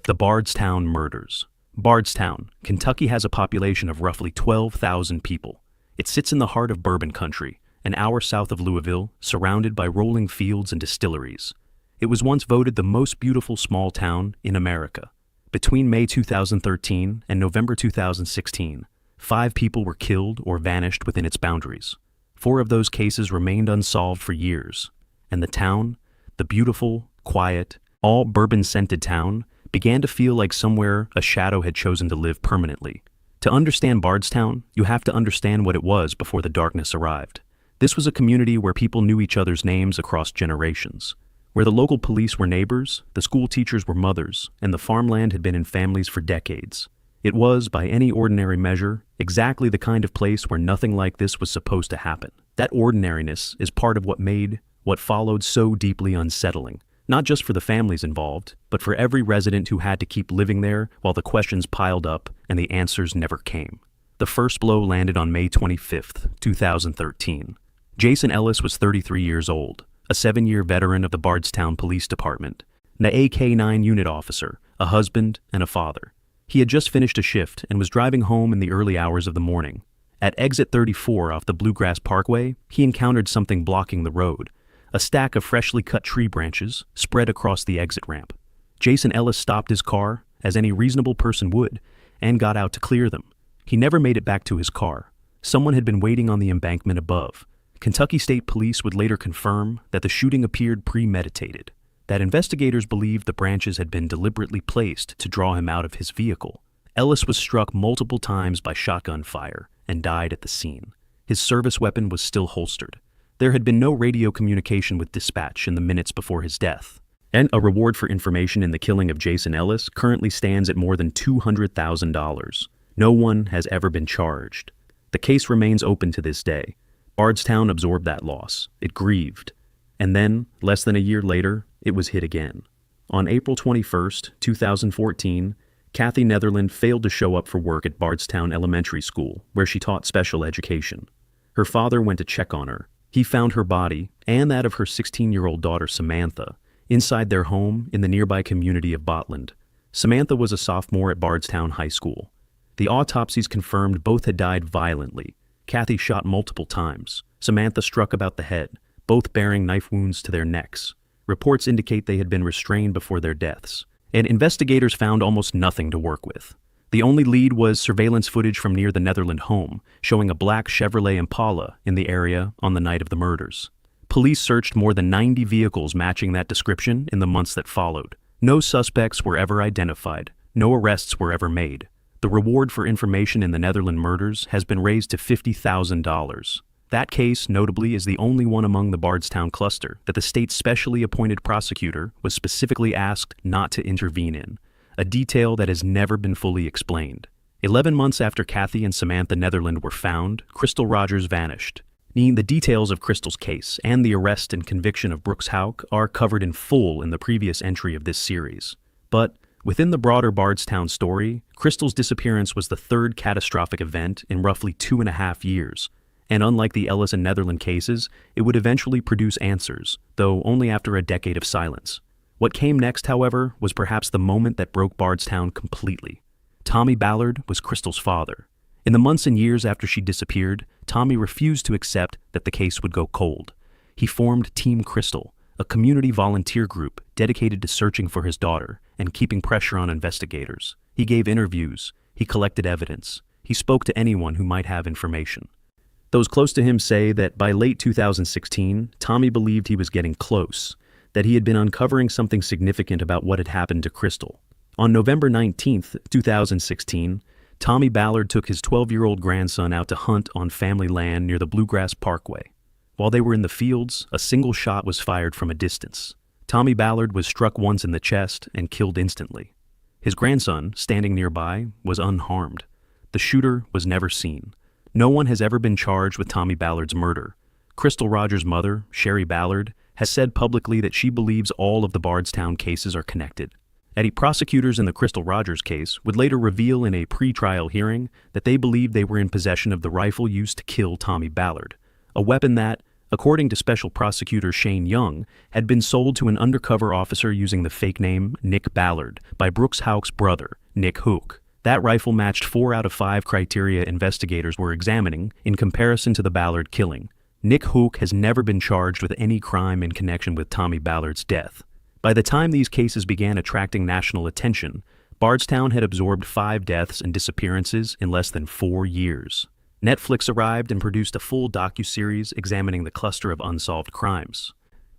The Bardstown Murders. Bardstown, Kentucky has a population of roughly 12,000 people. It sits in the heart of bourbon country, an hour south of Louisville, surrounded by rolling fields and distilleries. It was once voted the most beautiful small town in America. Between May 2013 and November 2016, 5 people were killed or vanished within its boundaries. 4 of those cases remained unsolved for years, and the town, the beautiful, quiet, all bourbon-scented town, began to feel like somewhere a shadow had chosen to live permanently. To understand Bardstown, you have to understand what it was before the darkness arrived. This was a community where people knew each other's names across generations, where the local police were neighbors, the school teachers were mothers, and the farmland had been in families for decades. It was, by any ordinary measure, exactly the kind of place where nothing like this was supposed to happen. That ordinariness is part of what made what followed so deeply unsettling, not just for the families involved, but for every resident who had to keep living there while the questions piled up and the answers never came. The first blow landed on May 25, 2013. Jason Ellis was 33 years old, a 7-year veteran of the Bardstown Police Department, an AK-9 unit officer, a husband, and a father. He had just finished a shift and was driving home in the early hours of the morning. At exit 34 off the Bluegrass Parkway, he encountered something blocking the road, a stack of freshly cut tree branches spread across the exit ramp. Jason Ellis stopped his car, as any reasonable person would, and got out to clear them. He never made it back to his car. Someone had been waiting on the embankment above. Kentucky State Police would later confirm that the shooting appeared premeditated, that investigators believed the branches had been deliberately placed to draw him out of his vehicle. Ellis was struck multiple times by shotgun fire and died at the scene. His service weapon was still holstered. There had been no radio communication with dispatch in the minutes before his death, And a reward for information in the killing of Jason Ellis currently stands at more than $200,000. No one has ever been charged. The case remains open to this day. Bardstown absorbed that loss. It grieved. And then, less than a year later, it was hit again. On April 21st, 2014, Kathy Netherland failed to show up for work at Bardstown Elementary School, where she taught special education. Her father went to check on her. He found her body, and that of her 16-year-old daughter Samantha, inside their home in the nearby community of Botland. Samantha was a sophomore at Bardstown High School. The autopsies confirmed both had died violently. Kathy shot multiple times. Samantha struck about the head, both bearing knife wounds to their necks. Reports indicate they had been restrained before their deaths, and investigators found almost nothing to work with. The only lead was surveillance footage from near the Netherland home, showing a black Chevrolet Impala in the area on the night of the murders. Police searched more than 90 vehicles matching that description in the months that followed. No suspects were ever identified. No arrests were ever made. The reward for information in the Netherland murders has been raised to $50,000. That case, notably, is the only one among the Bardstown cluster that the state's specially appointed prosecutor was specifically asked not to intervene in, a detail that has never been fully explained. 11 months after Kathy and Samantha Netherland were found, Crystal Rogers vanished. The details of Crystal's case and the arrest and conviction of Brooks Houck are covered in full in the previous entry of this series. But within the broader Bardstown story, Crystal's disappearance was the third catastrophic event in roughly 2.5 years. And unlike the Ellis and Netherland cases, it would eventually produce answers, though only after a decade of silence. What came next, however, was perhaps the moment that broke Bardstown completely. Tommy Ballard was Crystal's father. In the months and years after she disappeared, Tommy refused to accept that the case would go cold. He formed Team Crystal, a community volunteer group dedicated to searching for his daughter and keeping pressure on investigators. He gave interviews. He collected evidence. He spoke to anyone who might have information. Those close to him say that by late 2016, Tommy believed he was getting close, that he had been uncovering something significant about what had happened to Crystal. On November 19, 2016, Tommy Ballard took his 12-year-old grandson out to hunt on family land near the Bluegrass Parkway. While they were in the fields, a single shot was fired from a distance. Tommy Ballard was struck once in the chest and killed instantly. His grandson, standing nearby, was unharmed. The shooter was never seen. No one has ever been charged with Tommy Ballard's murder. Crystal Rogers' mother, Sherry Ballard, has said publicly that she believes all of the Bardstown cases are connected. Prosecutors in the Crystal Rogers case would later reveal in a pre-trial hearing that they believed they were in possession of the rifle used to kill Tommy Ballard, a weapon that, according to Special Prosecutor Shane Young, had been sold to an undercover officer using the fake name Nick Ballard by Brooks Houck's brother, Nick Houck. That rifle matched 4 out of 5 criteria investigators were examining in comparison to the Ballard killing. Nick Houck has never been charged with any crime in connection with Tommy Ballard's death. By the time these cases began attracting national attention, Bardstown had absorbed 5 deaths and disappearances in less than 4 years. Netflix arrived and produced a full docuseries examining the cluster of unsolved crimes.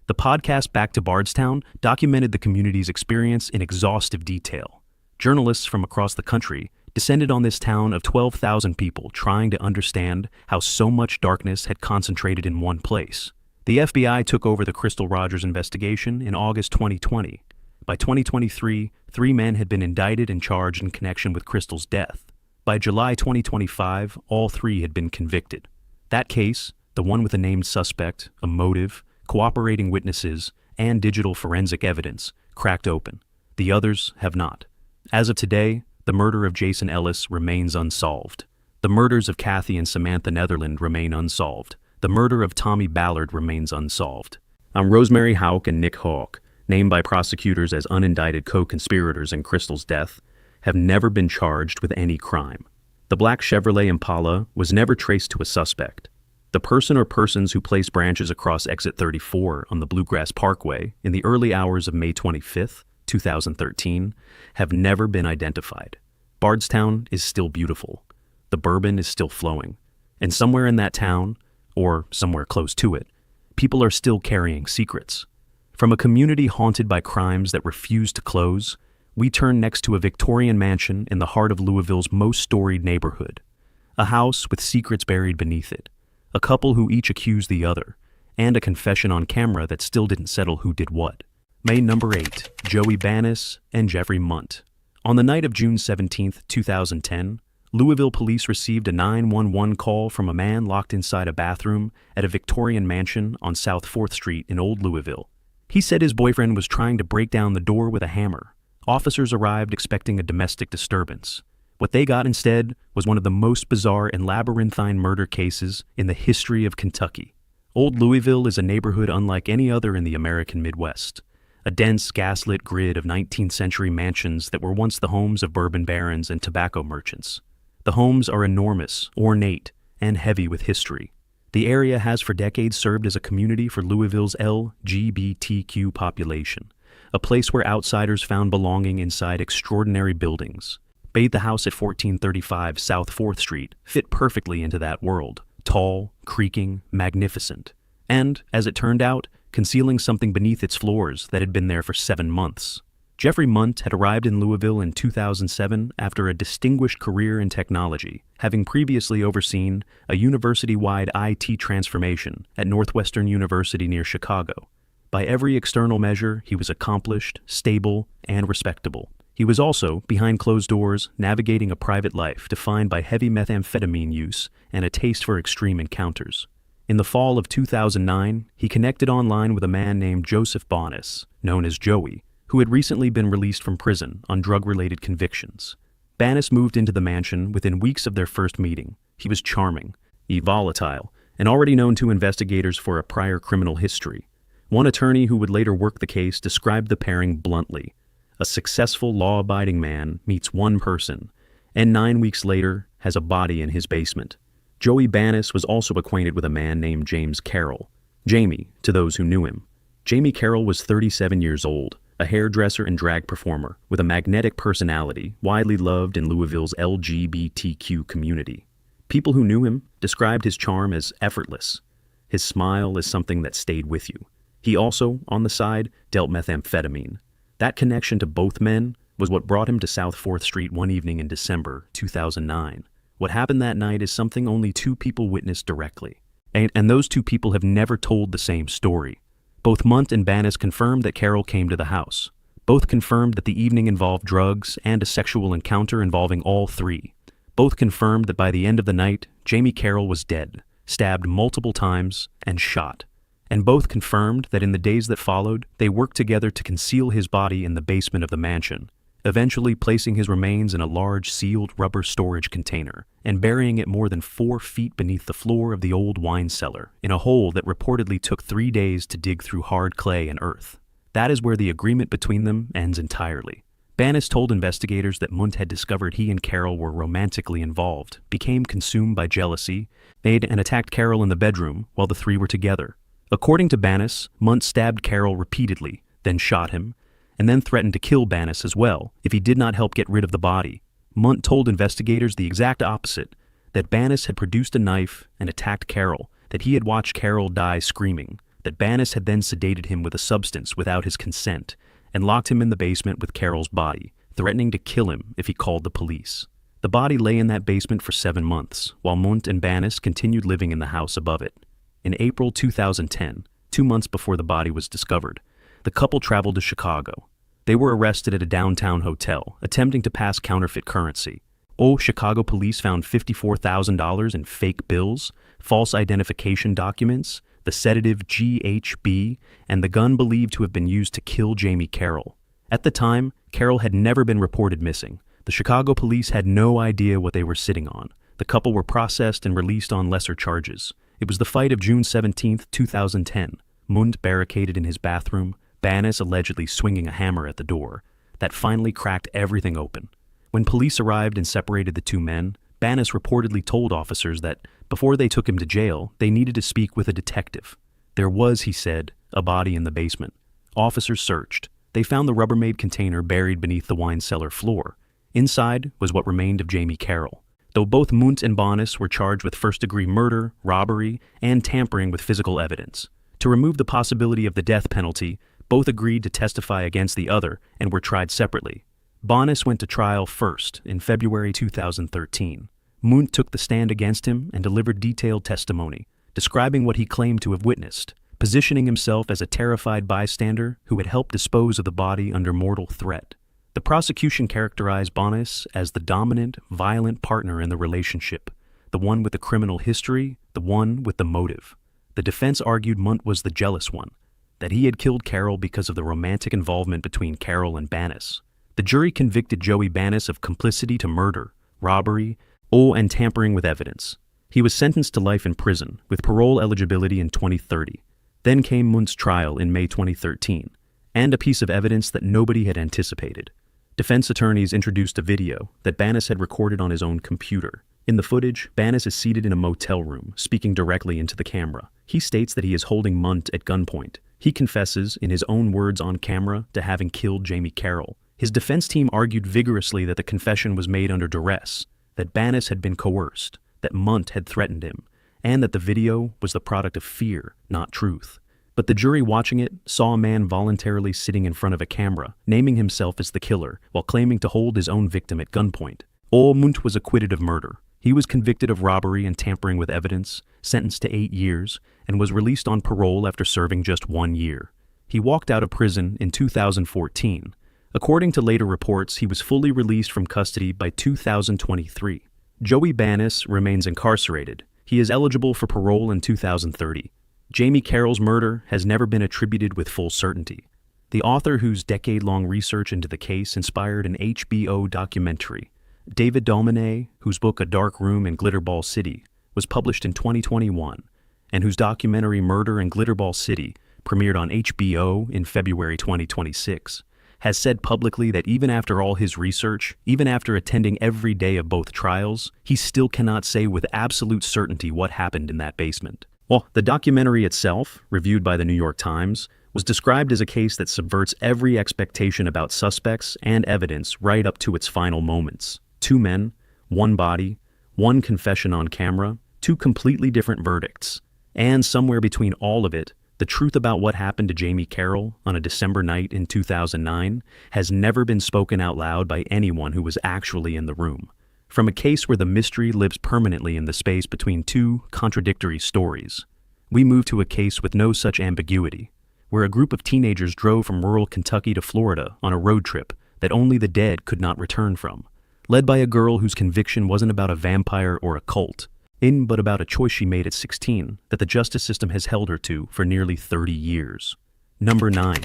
The podcast Back to Bardstown documented the community's experience in exhaustive detail. Journalists from across the country descended on this town of 12,000 people trying to understand how so much darkness had concentrated in one place. The FBI took over the Crystal Rogers investigation in August 2020. By 2023, 3 men had been indicted and charged in connection with Crystal's death. By July 2025, all 3 had been convicted. That case, the one with a named suspect, a motive, cooperating witnesses, and digital forensic evidence, cracked open. The others have not. As of today, the murder of Jason Ellis remains unsolved. The murders of Kathy and Samantha Netherland remain unsolved. The murder of Tommy Ballard remains unsolved. Rosemary Houck and Nick Houck, named by prosecutors as unindicted co-conspirators in Crystal's death, have never been charged with any crime. The black Chevrolet Impala was never traced to a suspect. The person or persons who placed branches across exit 34 on the Bluegrass Parkway in the early hours of May 25th, 2013, have never been identified. Bardstown is still beautiful. The bourbon is still flowing. And somewhere in that town, or somewhere close to it, people are still carrying secrets. From a community haunted by crimes that refuse to close, we turn next to a Victorian mansion in the heart of Louisville's most storied neighborhood. A house with secrets buried beneath it, a couple who each accused the other, and a confession on camera that still didn't settle who did what. May number 8, Joey Banis and Jeffrey Munt. On the night of June 17, 2010, Louisville police received a 911 call from a man locked inside a bathroom at a Victorian mansion on South 4th Street in Old Louisville. He said his boyfriend was trying to break down the door with a hammer. Officers arrived expecting a domestic disturbance. What they got instead was one of the most bizarre and labyrinthine murder cases in the history of Kentucky. Old Louisville is a neighborhood unlike any other in the American Midwest. A dense, gaslit grid of 19th century mansions that were once the homes of bourbon barons and tobacco merchants. The homes are enormous, ornate, and heavy with history. The area has for decades served as a community for Louisville's LGBTQ population, a place where outsiders found belonging inside extraordinary buildings. Bathe the House at 1435 South 4th Street fit perfectly into that world, tall, creaking, magnificent, and, as it turned out, concealing something beneath its floors that had been there for 7 months. Jeffrey Munt had arrived in Louisville in 2007 after a distinguished career in technology, having previously overseen a university-wide IT transformation at Northwestern University near Chicago. By every external measure, he was accomplished, stable, and respectable. He was also, behind closed doors, navigating a private life defined by heavy methamphetamine use and a taste for extreme encounters. In the fall of 2009, he connected online with a man named Joseph Banis, known as Joey, who had recently been released from prison on drug-related convictions. Banis moved into the mansion within weeks of their first meeting. He was charming, volatile, and already known to investigators for a prior criminal history. One attorney who would later work the case described the pairing bluntly. A successful, law-abiding man meets one person, and 9 weeks later has a body in his basement. Joey Banis was also acquainted with a man named James Carroll. Jamie, to those who knew him. Jamie Carroll was 37 years old, a hairdresser and drag performer with a magnetic personality widely loved in Louisville's LGBTQ community. People who knew him described his charm as effortless. His smile is something that stayed with you. He also, on the side, dealt methamphetamine. That connection to both men was what brought him to South 4th Street one evening in December 2009. What happened that night is something only 2 people witnessed directly. And those 2 people have never told the same story. Both Munt and Banis confirmed that Carroll came to the house. Both confirmed that the evening involved drugs and a sexual encounter involving all 3. Both confirmed that by the end of the night, Jamie Carroll was dead, stabbed multiple times, and shot. And both confirmed that in the days that followed, they worked together to conceal his body in the basement of the mansion, eventually placing his remains in a large sealed rubber storage container and burying it more than 4 feet beneath the floor of the old wine cellar in a hole that reportedly took 3 days to dig through hard clay and earth. That is where the agreement between them ends entirely. Banis told investigators that Munt had discovered he and Carroll were romantically involved, became consumed by jealousy, and attacked Carroll in the bedroom while the 3 were together. According to Banis, Munt stabbed Carroll repeatedly, then shot him, and then threatened to kill Banis as well if he did not help get rid of the body. Munt told investigators the exact opposite, that Banis had produced a knife and attacked Carroll, that he had watched Carroll die screaming, that Banis had then sedated him with a substance without his consent and locked him in the basement with Carroll's body, threatening to kill him if he called the police. The body lay in that basement for 7 months, while Munt and Banis continued living in the house above it. In April 2010, 2 months before the body was discovered, the couple traveled to Chicago. They were arrested at a downtown hotel, attempting to pass counterfeit currency. Chicago police found $54,000 in fake bills, false identification documents, the sedative GHB, and the gun believed to have been used to kill Jamie Carroll. At the time, Carroll had never been reported missing. The Chicago police had no idea what they were sitting on. The couple were processed and released on lesser charges. It was the fight of June 17, 2010. Munt barricaded in his bathroom, Banis allegedly swinging a hammer at the door, that finally cracked everything open. When police arrived and separated the 2 men, Banis reportedly told officers that before they took him to jail, they needed to speak with a detective. There was, he said, a body in the basement. Officers searched. They found the Rubbermaid container buried beneath the wine cellar floor. Inside was what remained of Jamie Carroll. Though both Munt and Banis were charged with first-degree murder, robbery, and tampering with physical evidence. To remove the possibility of the death penalty, both agreed to testify against the other and were tried separately. Banis went to trial first in February 2013. Munt took the stand against him and delivered detailed testimony, describing what he claimed to have witnessed, positioning himself as a terrified bystander who had helped dispose of the body under mortal threat. The prosecution characterized Bonis as the dominant, violent partner in the relationship, the one with the criminal history, the one with the motive. The defense argued Munt was the jealous one, that he had killed Carol because of the romantic involvement between Carol and Banis. The jury convicted Joey Banis of complicity to murder, robbery, and tampering with evidence. He was sentenced to life in prison, with parole eligibility in 2030. Then came Munt's trial in May 2013, and a piece of evidence that nobody had anticipated. Defense attorneys introduced a video that Banis had recorded on his own computer. In the footage, Banis is seated in a motel room, speaking directly into the camera. He states that he is holding Munt at gunpoint. He confesses, in his own words on camera, to having killed Jamie Carroll. His defense team argued vigorously that the confession was made under duress, that Banis had been coerced, that Munt had threatened him, and that the video was the product of fear, not truth. But the jury watching it saw a man voluntarily sitting in front of a camera, naming himself as the killer, while claiming to hold his own victim at gunpoint. Munt was acquitted of murder. He was convicted of robbery and tampering with evidence, sentenced to 8 years, and was released on parole after serving just 1 year. He walked out of prison in 2014. According to later reports, he was fully released from custody by 2023. Joey Banis remains incarcerated. He is eligible for parole in 2030. Jamie Carroll's murder has never been attributed with full certainty. The author, whose decade-long research into the case inspired an HBO documentary, David Dolmenay, whose book A Dark Room in Glitterball City was published in 2021, and whose documentary Murder in Glitterball City premiered on HBO in February 2026, has said publicly that even after all his research, even after attending every day of both trials, he still cannot say with absolute certainty what happened in that basement. Well, the documentary itself, reviewed by the New York Times, was described as a case that subverts every expectation about suspects and evidence right up to its final moments. 2 men, 1 body, 1 confession on camera, 2 completely different verdicts. And somewhere between all of it, the truth about what happened to Jamie Carroll on a December night in 2009 has never been spoken out loud by anyone who was actually in the room. From a case where the mystery lives permanently in the space between 2 contradictory stories, we move to a case with no such ambiguity, where a group of teenagers drove from rural Kentucky to Florida on a road trip that only the dead could not return from, led by a girl whose conviction wasn't about a vampire or a cult, but about a choice she made at 16 that the justice system has held her to for nearly 30 years. Number 9.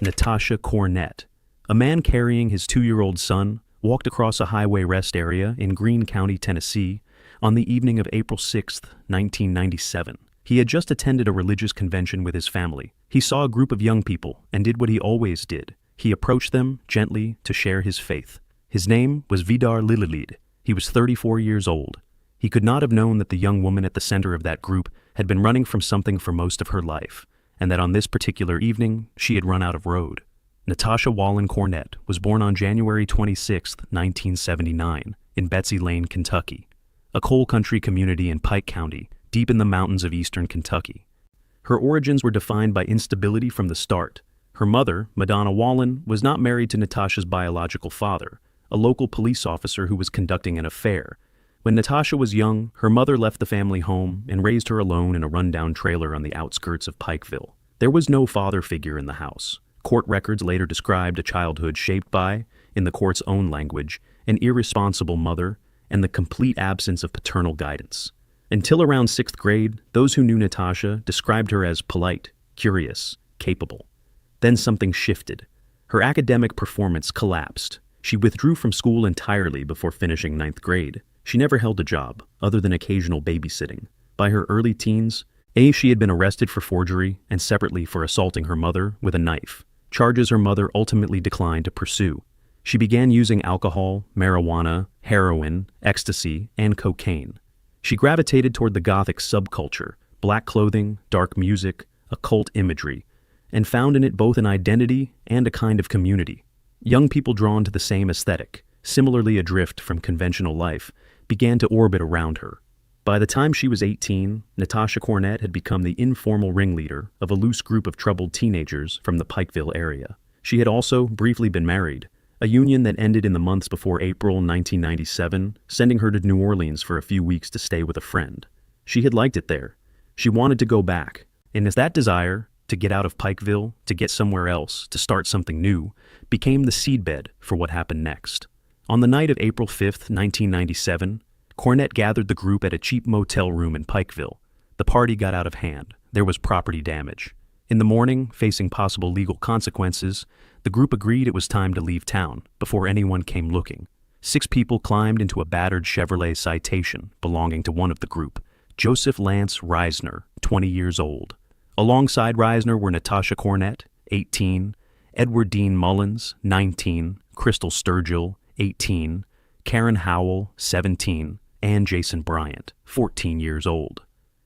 Natasha Cornett. A man carrying his 2-year-old son walked across a highway rest area in Greene County, Tennessee, on the evening of April 6, 1997. He had just attended a religious convention with his family. He saw a group of young people and did what he always did. He approached them gently to share his faith. His name was Vidar Lillelid. He was 34 years old. He could not have known that the young woman at the center of that group had been running from something for most of her life, and that on this particular evening, she had run out of road. Natasha Wallen Cornett was born on January 26, 1979, in Betsy Lane, Kentucky, a coal country community in Pike County, deep in the mountains of eastern Kentucky. Her origins were defined by instability from the start. Her mother, Madonna Wallen, was not married to Natasha's biological father, a local police officer who was conducting an affair. When Natasha was young, her mother left the family home and raised her alone in a rundown trailer on the outskirts of Pikeville. There was no father figure in the house. Court records later described a childhood shaped by, in the court's own language, an irresponsible mother and the complete absence of paternal guidance. Until around 6th grade, those who knew Natasha described her as polite, curious, capable. Then something shifted. Her academic performance collapsed. She withdrew from school entirely before finishing 9th grade. She never held a job, other than occasional babysitting. By her early teens, she had been arrested for forgery and separately for assaulting her mother with a knife, charges her mother ultimately declined to pursue. She began using alcohol, marijuana, heroin, ecstasy, and cocaine. She gravitated toward the Gothic subculture, black clothing, dark music, occult imagery, and found in it both an identity and a kind of community. Young people drawn to the same aesthetic, similarly adrift from conventional life, began to orbit around her. By the time she was 18, Natasha Cornett had become the informal ringleader of a loose group of troubled teenagers from the Pikeville area. She had also briefly been married, a union that ended in the months before April 1997, sending her to New Orleans for a few weeks to stay with a friend. She had liked it there. She wanted to go back, And as that desire to get out of Pikeville, to get somewhere else, to start something new, became the seedbed for what happened next. On the night of April 5th, 1997, Cornett gathered the group at a cheap motel room in Pikeville. The party got out of hand. There was property damage. In the morning, facing possible legal consequences, the group agreed it was time to leave town before anyone came looking. 6 people climbed into a battered Chevrolet Citation belonging to one of the group, Joseph Lance Reisner, 20 years old. Alongside Reisner were Natasha Cornett, 18, Edward Dean Mullins, 19, Crystal Sturgill, 18, Karen Howell, 17, and Jason Bryant, 14 years old.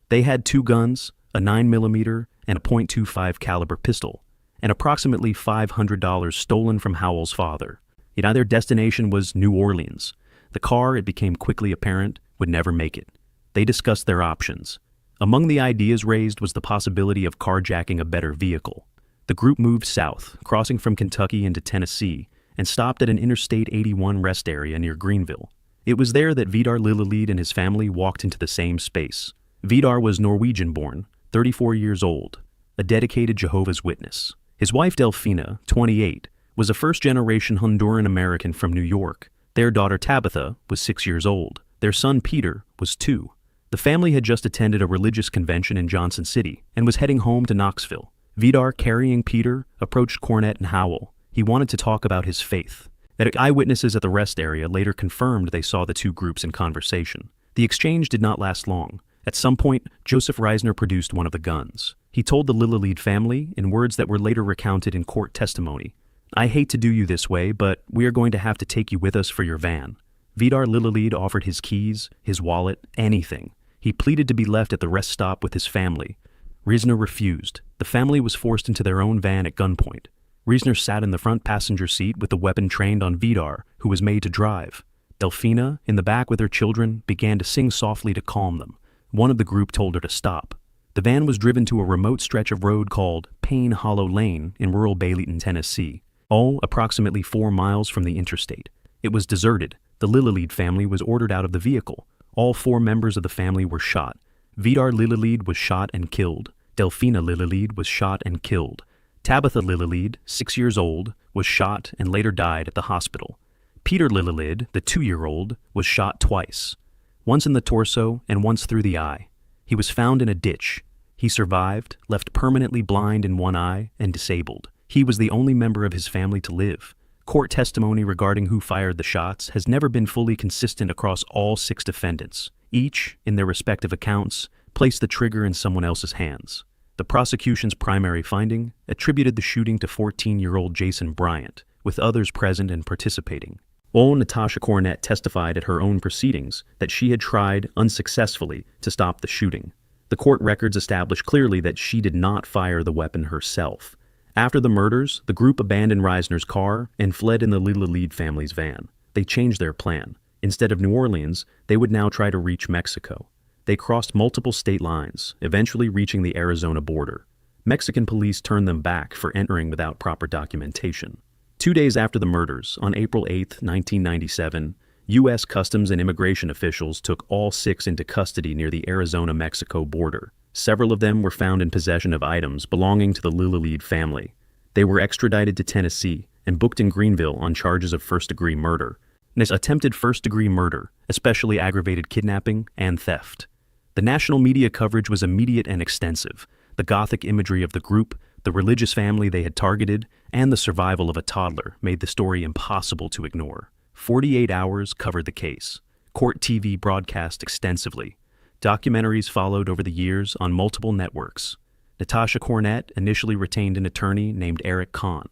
They had 2 guns, a 9mm and a .25 caliber pistol, and approximately $500 stolen from Howell's father. Yet their destination was New Orleans. The car, it became quickly apparent, would never make it. They discussed their options. Among the ideas raised was the possibility of carjacking a better vehicle. The group moved south, crossing from Kentucky into Tennessee, and stopped at an Interstate 81 rest area near Greenville. It was there that Vidar Lillelid and his family walked into the same space. Vidar was Norwegian-born, 34 years old, a dedicated Jehovah's Witness. His wife Delphina, 28, was a first-generation Honduran-American from New York. Their daughter Tabitha was 6 years old. Their son Peter was 2. The family had just attended a religious convention in Johnson City and was heading home to Knoxville. Vidar, carrying Peter, approached Cornett and Howell. He wanted to talk about his faith. That eyewitnesses at the rest area later confirmed they saw the 2 groups in conversation. The exchange did not last long. At some point, Joseph Reisner produced one of the guns. He told the Lillelid family, in words that were later recounted in court testimony, "I hate to do you this way, but we are going to have to take you with us for your van." Vidar Lillelid offered his keys, his wallet, anything. He pleaded to be left at the rest stop with his family. Reisner refused. The family was forced into their own van at gunpoint. Reisner sat in the front passenger seat with the weapon trained on Vidar, who was made to drive. Delphina, in the back with her children, began to sing softly to calm them. One of the group told her to stop. The van was driven to a remote stretch of road called Payne Hollow Lane in rural Baileyton, Tennessee, all approximately 4 miles from the interstate. It was deserted. The Lillelid family was ordered out of the vehicle. All 4 members of the family were shot. Vidar Lillelid was shot and killed. Delphina Lillelid was shot and killed. Tabitha Lillelid, 6 years old, was shot and later died at the hospital. Peter Lillelid, the 2-year-old, was shot twice, once in the torso and once through the eye. He was found in a ditch. He survived, left permanently blind in one eye and disabled. He was the only member of his family to live. Court testimony regarding who fired the shots has never been fully consistent across all 6 defendants. Each, in their respective accounts, placed the trigger in someone else's hands. The prosecution's primary finding attributed the shooting to 14-year-old Jason Bryant, with others present and participating. Natasha Cornett testified at her own proceedings that she had tried unsuccessfully to stop the shooting. The court records establish clearly that she did not fire the weapon herself. After the murders, the group abandoned Reisner's car and fled in the Lillelid family's van. They changed their plan. Instead of New Orleans, they would now try to reach Mexico. They crossed multiple state lines, eventually reaching the Arizona border. Mexican police turned them back for entering without proper documentation. 2 days after the murders, on April 8, 1997, U.S. Customs and Immigration officials took all 6 into custody near the Arizona-Mexico border. Several of them were found in possession of items belonging to the Lillelid family. They were extradited to Tennessee and booked in Greenville on charges of first-degree murder. This attempted first-degree murder, especially aggravated kidnapping and theft. The national media coverage was immediate and extensive. The gothic imagery of the group, the religious family they had targeted, and the survival of a toddler made the story impossible to ignore. 48 Hours covered the case. Court TV broadcast extensively. Documentaries followed over the years on multiple networks. Natasha Cornett initially retained an attorney named Eric Kahn,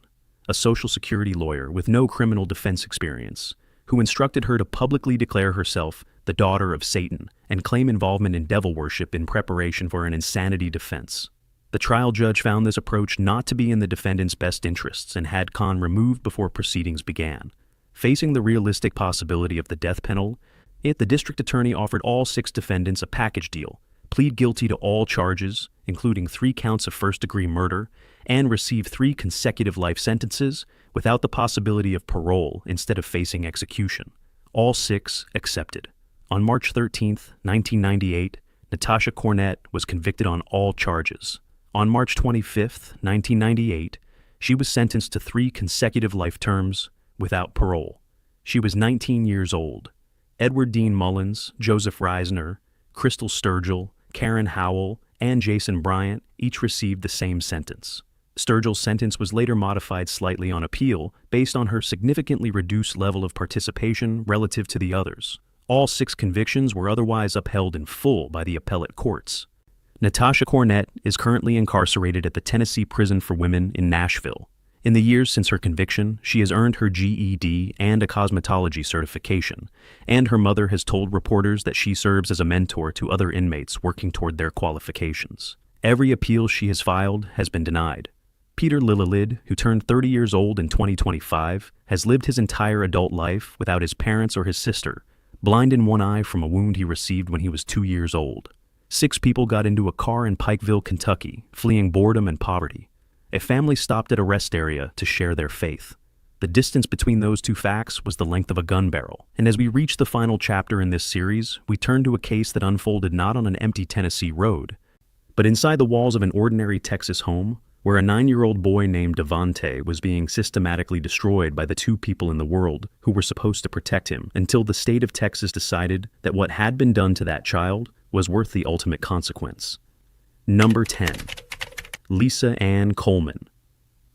a Social Security lawyer with no criminal defense experience, who instructed her to publicly declare herself the daughter of Satan and claim involvement in devil worship in preparation for an insanity defense. The trial judge found this approach not to be in the defendant's best interests and had Kahn removed before proceedings began. Facing the realistic possibility of the death penalty, the district attorney offered all 6 defendants a package deal, plead guilty to all charges, including 3 counts of first-degree murder, and receive 3 consecutive life sentences without the possibility of parole instead of facing execution. All 6 accepted. On March 13, 1998, Natasha Cornett was convicted on all charges. On March 25, 1998, she was sentenced to 3 consecutive life terms without parole. She was 19 years old. Edward Dean Mullins, Joseph Reisner, Crystal Sturgill, Karen Howell, and Jason Bryant each received the same sentence. Sturgill's sentence was later modified slightly on appeal based on her significantly reduced level of participation relative to the others. All 6 convictions were otherwise upheld in full by the appellate courts. Natasha Cornett is currently incarcerated at the Tennessee Prison for Women in Nashville. In the years since her conviction, she has earned her GED and a cosmetology certification, and her mother has told reporters that she serves as a mentor to other inmates working toward their qualifications. Every appeal she has filed has been denied. Peter Lillelid, who turned 30 years old in 2025, has lived his entire adult life without his parents or his sister, blind in one eye from a wound he received when he was 2 years old. 6 people got into a car in Pikeville, Kentucky, fleeing boredom and poverty. A family stopped at a rest area to share their faith. The distance between those 2 facts was the length of a gun barrel. And as we reach the final chapter in this series, we turn to a case that unfolded not on an empty Tennessee road, but inside the walls of an ordinary Texas home, where a 9-year-old boy named Devontae was being systematically destroyed by the 2 people in the world who were supposed to protect him, until the state of Texas decided that what had been done to that child was worth the ultimate consequence. Number 10. Lisa Ann Coleman.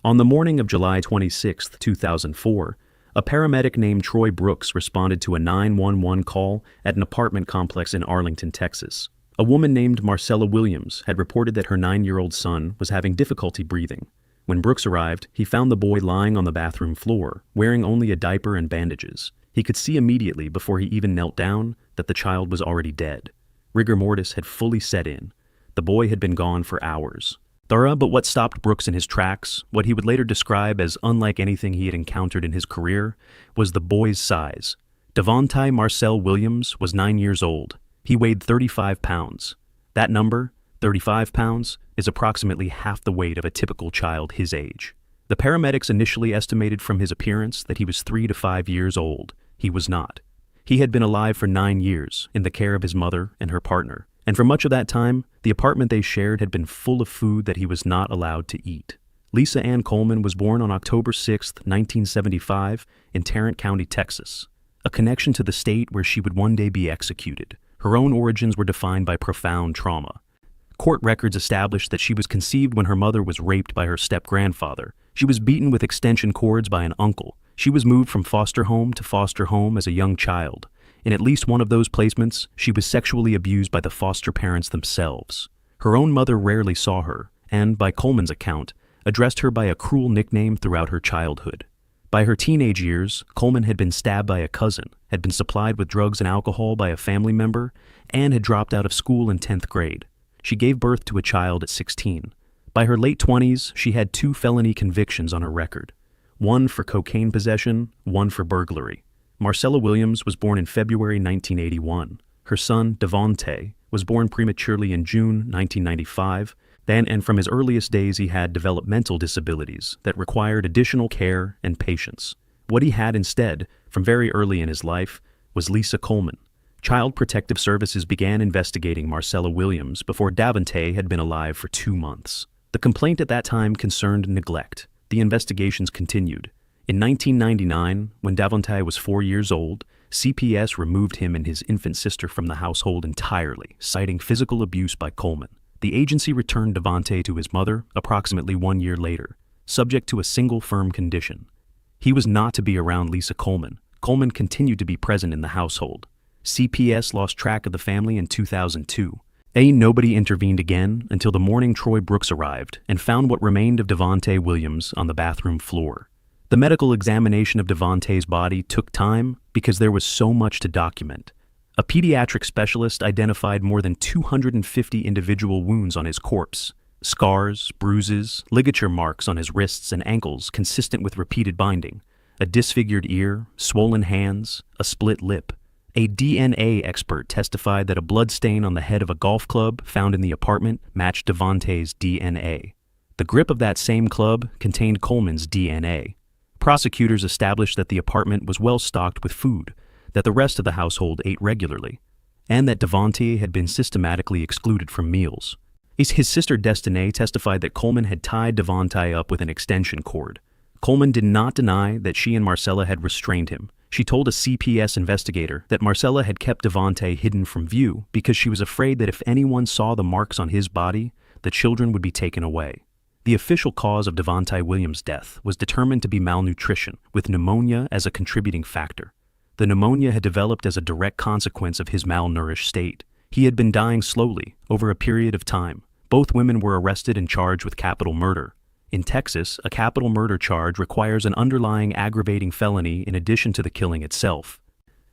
On the morning of July 26, 2004, a paramedic named Troy Brooks responded to a 911 call at an apartment complex in Arlington, Texas. A woman named Marcella Williams had reported that her 9-year-old son was having difficulty breathing. When Brooks arrived, he found the boy lying on the bathroom floor, wearing only a diaper and bandages. He could see immediately, before he even knelt down, that the child was already dead. Rigor mortis had fully set in. The boy had been gone for hours. Thorough, but what stopped Brooks in his tracks, what he would later describe as unlike anything he had encountered in his career, was the boy's size. Devontae Marcel Williams was 9 years old. He weighed 35 pounds. That number, 35 pounds, is approximately half the weight of a typical child his age. The paramedics initially estimated from his appearance that he was 3 to 5 years old. He was not. He had been alive for 9 years in the care of his mother and her partner, and for much of that time, the apartment they shared had been full of food that he was not allowed to eat. Lisa Ann Coleman was born on October 6, 1975, in Tarrant County, Texas, a connection to the state where she would one day be executed. Her own origins were defined by profound trauma. Court records established that she was conceived when her mother was raped by her step-grandfather. She was beaten with extension cords by an uncle. She was moved from foster home to foster home as a young child. In at least one of those placements, she was sexually abused by the foster parents themselves. Her own mother rarely saw her, and, by Coleman's account, addressed her by a cruel nickname throughout her childhood. By her teenage years, Coleman had been stabbed by a cousin, had been supplied with drugs and alcohol by a family member, and had dropped out of school in 10th grade. She gave birth to a child at 16. By her late 20s, she had 2 felony convictions on her record, one for cocaine possession, one for burglary. Marcella Williams was born in February 1981. Her son, Devontae, was born prematurely in June 1995. And from his earliest days he had developmental disabilities that required additional care and patience. What he had instead, from very early in his life, was Lisa Coleman. Child Protective Services began investigating Marcella Williams before Devontae had been alive for 2 months. The complaint at that time concerned neglect. The investigations continued. In 1999, when Devontae was 4 years old, CPS removed him and his infant sister from the household entirely, citing physical abuse by Coleman. The agency returned Devontae to his mother approximately 1 year later, subject to a single firm condition. He was not to be around Lisa Coleman. Coleman continued to be present in the household. CPS lost track of the family in 2002. Nobody intervened again until the morning Troy Brooks arrived and found what remained of Devontae Williams on the bathroom floor. The medical examination of Devontae's body took time because there was so much to document. A pediatric specialist identified more than 250 individual wounds on his corpse, scars, bruises, ligature marks on his wrists and ankles consistent with repeated binding, a disfigured ear, swollen hands, a split lip. A DNA expert testified that a blood stain on the head of a golf club found in the apartment matched Devontae's DNA. The grip of that same club contained Coleman's DNA. Prosecutors established that the apartment was well stocked with food, that the rest of the household ate regularly, and that Devontae had been systematically excluded from meals. His sister Destinée testified that Coleman had tied Devontae up with an extension cord. Coleman did not deny that she and Marcella had restrained him. She told a CPS investigator that Marcella had kept Devontae hidden from view because she was afraid that if anyone saw the marks on his body, the children would be taken away. The official cause of Devontae Williams' death was determined to be malnutrition, with pneumonia as a contributing factor. The pneumonia had developed as a direct consequence of his malnourished state. He had been dying slowly, over a period of time. Both women were arrested and charged with capital murder. In Texas, a capital murder charge requires an underlying aggravating felony in addition to the killing itself.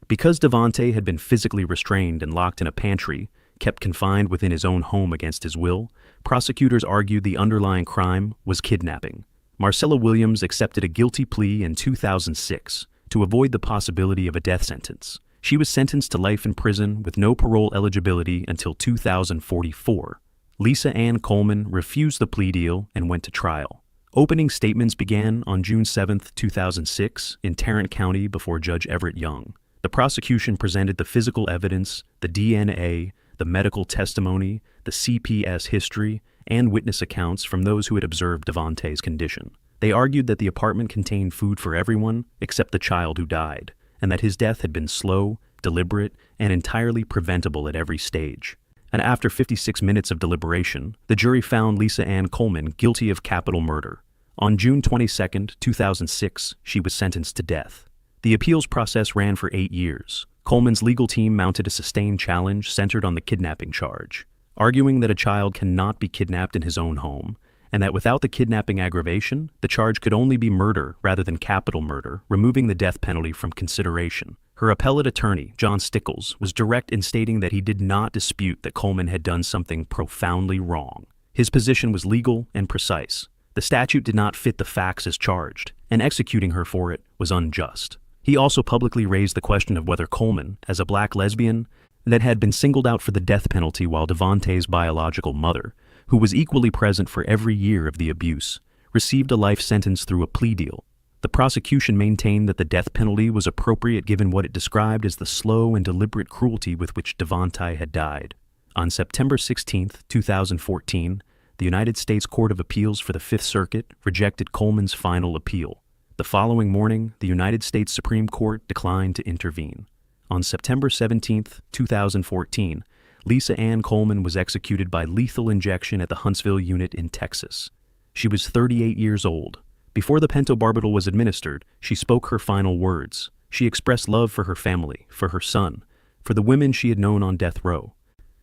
Because Devontae had been physically restrained and locked in a pantry, kept confined within his own home against his will, prosecutors argued the underlying crime was kidnapping. Marcella Williams accepted a guilty plea in 2006 to avoid the possibility of a death sentence. She was sentenced to life in prison with no parole eligibility until 2044. Lisa Ann Coleman refused the plea deal and went to trial. Opening statements began on June 7, 2006, in Tarrant County before Judge Everett Young. The prosecution presented the physical evidence, the DNA, the medical testimony, the CPS history, and witness accounts from those who had observed Devontae's condition. They argued that the apartment contained food for everyone except the child who died, and that his death had been slow, deliberate, and entirely preventable at every stage. And after 56 minutes of deliberation, the jury found Lisa Ann Coleman guilty of capital murder. On June 22, 2006, she was sentenced to death. The appeals process ran for 8 years. Coleman's legal team mounted a sustained challenge centered on the kidnapping charge, arguing that a child cannot be kidnapped in his own home, and that without the kidnapping aggravation, the charge could only be murder rather than capital murder, removing the death penalty from consideration. Her appellate attorney, John Stickles, was direct in stating that he did not dispute that Coleman had done something profoundly wrong. His position was legal and precise. The statute did not fit the facts as charged, and executing her for it was unjust. He also publicly raised the question of whether Coleman, as a black lesbian that had been singled out for the death penalty while Devontae's biological mother, who was equally present for every year of the abuse, received a life sentence through a plea deal. The prosecution maintained that the death penalty was appropriate given what it described as the slow and deliberate cruelty with which Devontae had died. On September 16, 2014, the United States Court of Appeals for the Fifth Circuit rejected Coleman's final appeal. The following morning, the United States Supreme Court declined to intervene. On September 17, 2014, Lisa Ann Coleman was executed by lethal injection at the Huntsville unit in Texas. She was 38 years old. Before the pentobarbital was administered, she spoke her final words. She expressed love for her family, for her son, for the women she had known on death row.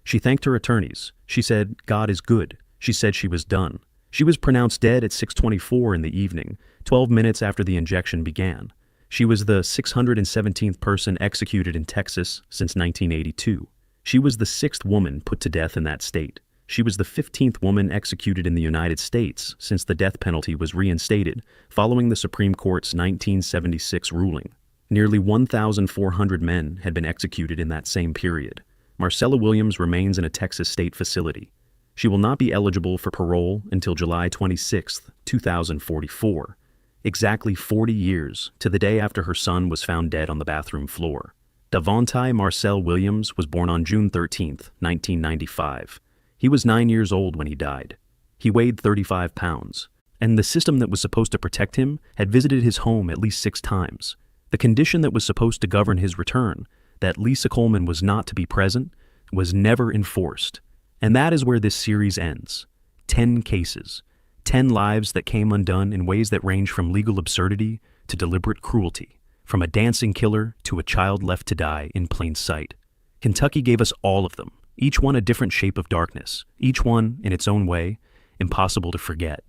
She thanked her attorneys. She said, "God is good." She said she was done. She was pronounced dead at 6:24 in the evening, 12 minutes after the injection began. She was the 617th person executed in Texas since 1982. She was the 6th woman put to death in that state. She was the 15th woman executed in the United States since the death penalty was reinstated following the Supreme Court's 1976 ruling. Nearly 1,400 men had been executed in that same period. Marcella Williams remains in a Texas state facility. She will not be eligible for parole until July 26, 2044, exactly 40 years to the day after her son was found dead on the bathroom floor. Devontae Marcel Williams was born on June 13, 1995. He was 9 years old when he died. He weighed 35 pounds, and the system that was supposed to protect him had visited his home at least 6 times. The condition that was supposed to govern his return, that Lisa Coleman was not to be present, was never enforced. And that is where this series ends. 10 cases, 10 lives that came undone in ways that range from legal absurdity to deliberate cruelty, from a dancing killer to a child left to die in plain sight. Kentucky gave us all of them, each one a different shape of darkness, each one, in its own way, impossible to forget.